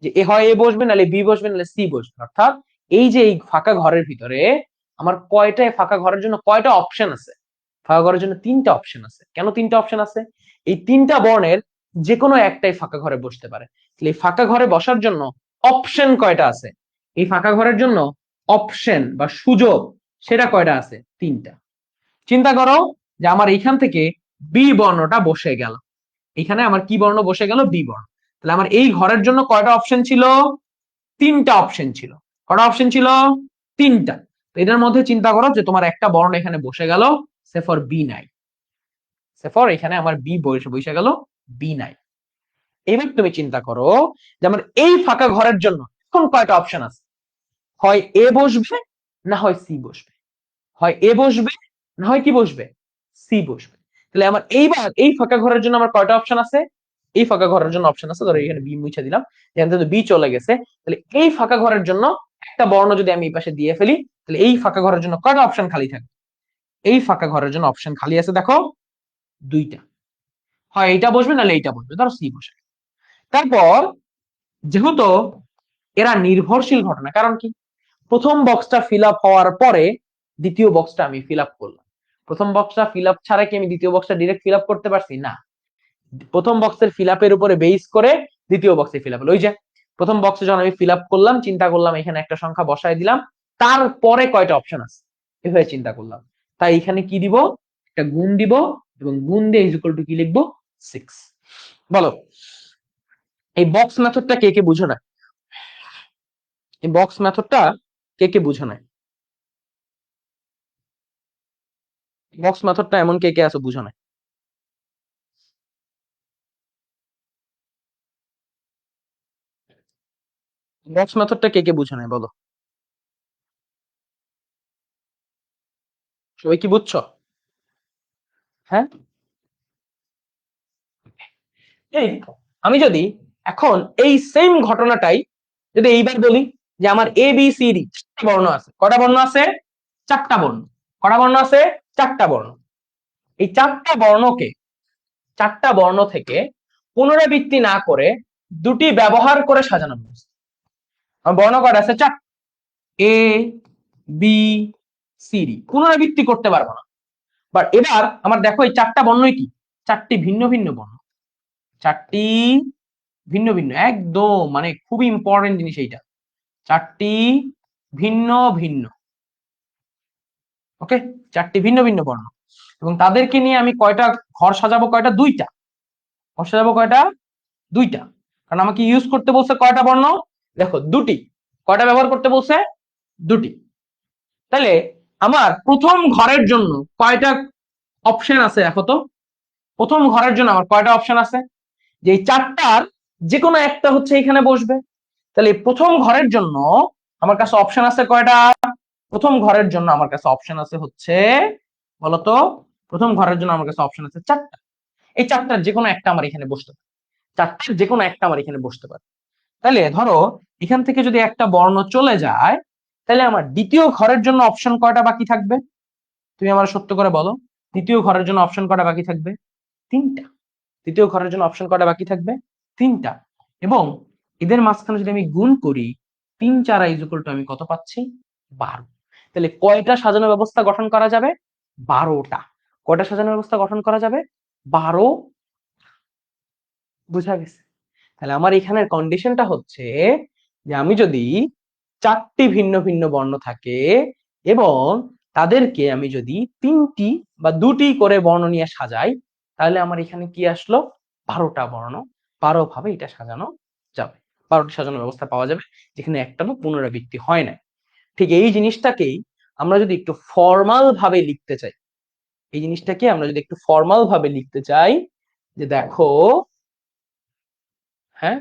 A: যে এ হয় এ বসবে, নাহলে বি বসবে, নাহলে সি বসবে। অর্থাৎ এই যে এই ফাঁকা ঘরের ভিতরে আমার কয়টা ফাঁকা ঘরের জন্য কয়টা অপশন আছে? ফাঁকা ঘরের জন্য 3টা অপশন আছে। কেন 3টা অপশন আছে? এই 3টা বর্ণের যে কোনো একটাই ফাঁকা ঘরে বসতে পারে। তাহলে এই ফাঁকা ঘরে বসার জন্য অপশন কয়টা আছে? এই ফাঁকা ঘরের জন্য অপশন বা সুযোগ সেটা কয়টা আছে? 3টা। চিন্তা করো যে আমার এইখান থেকে বি বর্ণটা বসে গেল, এখানে আমার কি বর্ণ বসে গেল? বি বর্ণ। তাহলে আমার এই ঘরের জন্য কয়টা অপশন ছিল? 3টা অপশন ছিল। কয়টা অপশন ছিল? 3টা। তো এটার মধ্যে চিন্তা করো যে তোমার একটা বর্ণ এখানে বসে গেল, সে ফর বি নাই। সে ফর এখানে আমার বি বসে গেল, বি নাই। এবার তুমি চিন্তা করো যে আমার এই ফাঁকা ঘরের জন্য এখন কয়টা অপশন আছে? হয় এ বসবে, না হয় সি বসবে। হয় এ বসবে, না হয় কি বসবে? সি বসবে। তাহলে আমার এইবার এই ফাঁকা ঘরের জন্য আমার কয়টা অপশন আছে? এই ফাঁকা ঘরের জন্য অপশন আছে, ধরো এখানে বি মুছে দিলাম, এখান থেকে বি চলে গেছে। তাহলে এই ফাঁকা ঘরের জন্য একটা বর্ণ যদি আমি এই পাশে দিয়ে ফেলি, তাহলে এই ফাঁকা ঘরের জন্য কয়টা অপশন খালি থাকে? এই ফাঁকা ঘরের জন্য অপশন খালি আছে দেখো 2টা। হয় এইটা বসবে, নাহলে এইটা বসবে, ধরো সি বসে। তারপর যেহেতু এরা নির্ভরশীল ঘটনা, কারণ কি? প্রথম বক্সটা ফিল আপ হওয়ার পরে দ্বিতীয় বক্সটা আমি ফিল আপ করলাম। প্রথম বক্সটা ফিল আপ ছাড়া কি আমি দ্বিতীয় বক্সটা ডিরেক্ট ফিল আপ করতে পারছি? না। প্রথম বক্সের ফিল আপের উপরে বেস করে দ্বিতীয় বক্সে ফিল আপ হলো। ওই যে প্রথম বক্সে যখন আমি ফিল আপ করলাম, চিন্তা করলাম এখানে একটা সংখ্যা বসায় দিলাম, তারপরে কয়টা অপশন আছে এভাবে চিন্তা করলাম। তাই এখানে কি দিব? একটা গুণ দিব, এবং গুণ দিয়ে ইজ ইকুয়াল টু কি লিখবো? 6। বলো এই বক্স মেথডটা কে কে বুঝো না? এই বক্স মেথডটা কে কে বুঝো না? বক্স মেথডটা এমন কে কে আছে বুঝো না? বক্স মেথডটা কে কে বুঝো না বলো? সবাই কি বুঝছো? হ্যাঁ, এই আমি যদি এখন এই সেম ঘটনাটাই যদি এইবার বলি যে আমার এ বি সি ডি বর্ণ আছে, কটা বর্ণ আছে? 4টা বর্ণ। কটা বর্ণ আছে? 4টা বর্ণ। এই 4টা বর্ণকে, 4টা বর্ণ থেকে পুনরাবৃত্তি না করে 2টি ব্যবহার করে সাজানো হয়েছে। আমার বর্ণ কয়টা আছে? 4। এ বি সি ডি পুনরাবৃত্তি করতে পারবো না। বাট এবার আমার দেখো এই 4টা বর্ণই কি? 4টি ভিন্ন ভিন্ন বর্ণ। 4টি ভিন্ন ভিন্ন, একদম মানে খুবই ইম্পর্টেন্ট জিনিস এইটা। 4টি ভিন্ন ভিন্ন, ওকে, 4টি ভিন্ন ভিন্ন বর্ণ। এবং তাদেরকে নিয়ে আমি কয়টা ঘর সাজাবো? কয়টা? 2টা। ঘর সাজাবো কয়টা? 2টা। কারণ আমাকে ইউজ করতে বলছে কয়টা বর্ণ? দেখো 2টি। কয়টা ব্যবহার করতে বলছে? 2টি। তাহলে আমার প্রথম ঘরের জন্য কয়টা অপশন আছে দেখো তো? প্রথম ঘরের জন্য আমার কয়টা অপশন আছে? যে এই 4টার যে কোনো একটা হচ্ছে এখানে বসবে। তাহলে প্রথম ঘরের জন্য আমার কাছে অপশন আছে কয়টা? প্রথম ঘরের জন্য আমার কাছে অপশন আছে হচ্ছে, বলতো, প্রথম ঘরের জন্য আমার কাছে অপশন আছে 4টা। এই 4টার যে কোনো একটা আমার এখানে বসতে পারে। চারটার যে কোনো একটা আমার এখানে বসতে পারে। তাহলে ধরো এখান থেকে যদি একটা বর্ণ চলে যায়, তাহলে আমার দ্বিতীয় ঘরের জন্য অপশন কয়টা বাকি থাকবে? তুমি আমার সত্য করে বলো, দ্বিতীয় ঘরের জন্য অপশন কয়টা বাকি থাকবে? তিনটা। দ্বিতীয় ঘরের জন্য অপশন কয়টা বাকি থাকবে? তিনটা। এবং এদের মাঝখানে যদি আমি গুণ করি, 3 4 আমি কত পাচ্ছি? 12। তাহলে কয়টা সাজানো ব্যবস্থা গঠন করা যাবে? 12টা। কয়টা সাজানো ব্যবস্থা গঠন করা যাবে? 12। বুঝা গেছে? তাহলে আমার এখানের কন্ডিশনটা হচ্ছে যে আমি যদি 4টি ভিন্ন ভিন্ন বর্ণ থাকে এবং তাদেরকে আমি যদি 3টি বা 2টি করে বর্ণ নিয়ে সাজাই, তাহলে আমার এখানে কি আসলো? 12টা বর্ণ। 12 ভাবে এটা সাজানো যাবে। 12টি সাজানো ব্যবস্থা পাওয়া যাবে যেখানে একটারও পুনরাবৃত্তি হয় না। ঠিক এই জিনিসটাকেই আমরা যদি একটু ফর্মাল ভাবে লিখতে চাই, এই জিনিসটাকে আমরা যদি একটু ফর্মাল ভাবে লিখতে চাই, যে দেখো, হ্যাঁ,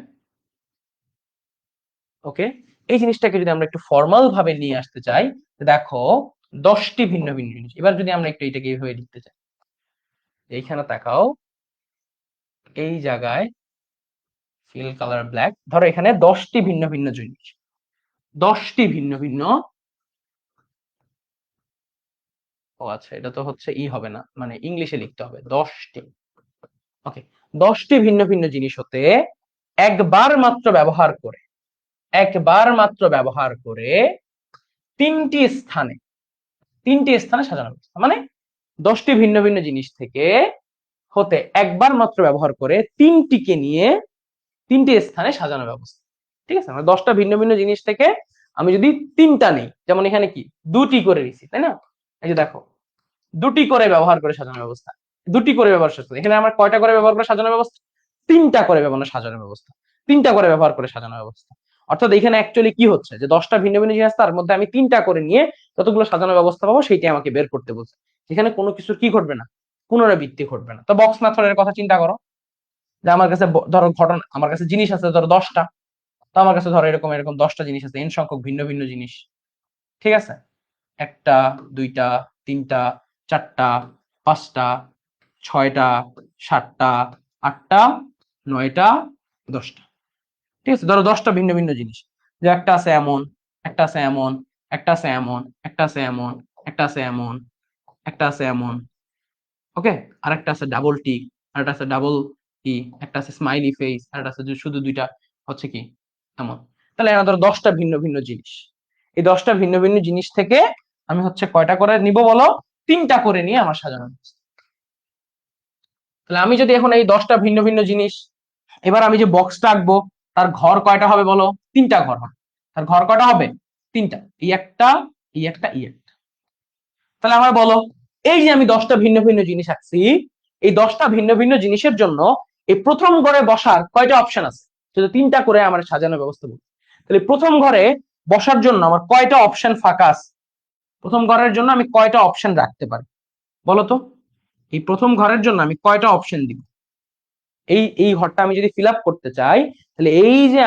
A: ওকে, এই জিনিসটাকে যদি আমরা একটু ফর্মাল ভাবে নিয়ে আসতে চাই, দেখো 10টি ভিন্ন ভিন্ন জিনিস। এবার যদি আমরা একটু এটাকে এইভাবে লিখতে চাই, এইখানে তাকাও, এই জায়গায় ফিল কালার ব্ল্যাক, ধরো এখানে 10টি ভিন্ন ভিন্ন জিনিস, 10টি ভিন্ন ভিন্ন, ও আচ্ছা, এটা তো হচ্ছে হবে না, মানে ইংলিশে লিখতে হবে 10টি। ওকে, 10টি ভিন্ন ভিন্ন জিনিস হতে একবার মাত্র ব্যবহার করে, একবার মাত্র ব্যবহার করে তিনটি স্থানে, তিনটি স্থানে সাজানো ব্যবস্থা, মানে 10টি ভিন্ন ভিন্ন জিনিস থেকে হতে একবার মাত্র ব্যবহার করে তিনটিকে নিয়ে 3টি স্থানে সাজানো ব্যবস্থা। ঠিক আছে, মানে 10টা ভিন্ন ভিন্ন জিনিস থেকে আমি যদি 3টা নেই, যেমন এখানে কি 2টি করে নিছি, তাই না? এই যে দেখো, 2টি করে ব্যবহার করে সাজানো ব্যবস্থা, 2টি করে ব্যবহার সাজানো, এখানে আমার কয়টা করে ব্যবহার করে সাজানো ব্যবস্থা? 3টা করে ব্যবহার সাজানো ব্যবস্থা, 3টা করে ব্যবহার করে সাজানো ব্যবস্থা। অর্থাৎ এখানে অ্যাকচুয়ালি কি হচ্ছে, যে 10টা ভিন্ন ভিন্ন জিনিস, তার মধ্যে আমি 3টা করে নিয়ে যতগুলো সাজানো ব্যবস্থা পাবো সেইটাই আমাকে বের করতে বলছে। এখানে কোনো কিছুর কি ঘটবে না? পুনরাবৃত্তি ঘটবে না। তো বক্স মেথডের কথা চিন্তা করো, যে আমার কাছে ধরো ঘটনা, আমার কাছে জিনিস আছে ধরো 10টা, তো আমার কাছে ধরো এরকম এরকম 10টা জিনিস আছে, এন সংখ্যক ভিন্ন ভিন্ন জিনিস। ঠিক আছে, একটা, দুইটা, তিনটা, চারটা, পাঁচটা, ছয়টা, সাতটা, আটটা, নয়টা, 10টা। ঠিক আছে, ধরো 10টা ভিন্ন ভিন্ন জিনিস, যে একটা আছে এমন, একটা আছে এমন, একটা আছে এমন, একটা আছে এমন, একটা আছে এমন, একটা আছে এমন, ওকে, আর একটা আছে ডাবল টিক, আর একটা আছে ডাবল ই, একটা আছে স্মাইলি ফেস, আর একটা আছে শুধু দুইটা হচ্ছে কি এমন। তাহলে এখানে ধরো 10টা ভিন্ন ভিন্ন জিনিস, এই 10টা ভিন্ন ভিন্ন জিনিস থেকে আমি হচ্ছে কয়টা করে নিব বলো? 3টা করে নিয়ে আমার সাজানো হচ্ছে। তাহলে আমি যদি এখন এই 10টা ভিন্ন ভিন্ন জিনিস, এবার আমি যে বক্সটা আঁকবো, তার ঘর কয়টা হবে বলো? 3টা ঘর হবে। তার ঘর কয়টা হবে? 3টা। এই একটা, এই একটা, এই একটা। তাহলে আমার বলো, এই যে আমি 10টা ভিন্ন ভিন্ন জিনিস আঁকছি, এই 10টা ভিন্ন ভিন্ন জিনিসের জন্য এই প্রথম ঘরে বসার কয়টা অপশন আছে? যদি 3টা করে আমার সাজানোর ব্যবস্থা বলি, তাহলে প্রথম ঘরে বসার জন্য আমার কয়টা অপশন ফাঁকা আছে? প্রথম ঘরের জন্য আমি কয়টা অপশন রাখতে পারি বলো তো? এই প্রথম ঘরের জন্য আমি কয়টা অপশন দিব? এই এই ঘরটা আমি যদি ফিল আপ করতে চাই, তাহলে এই যে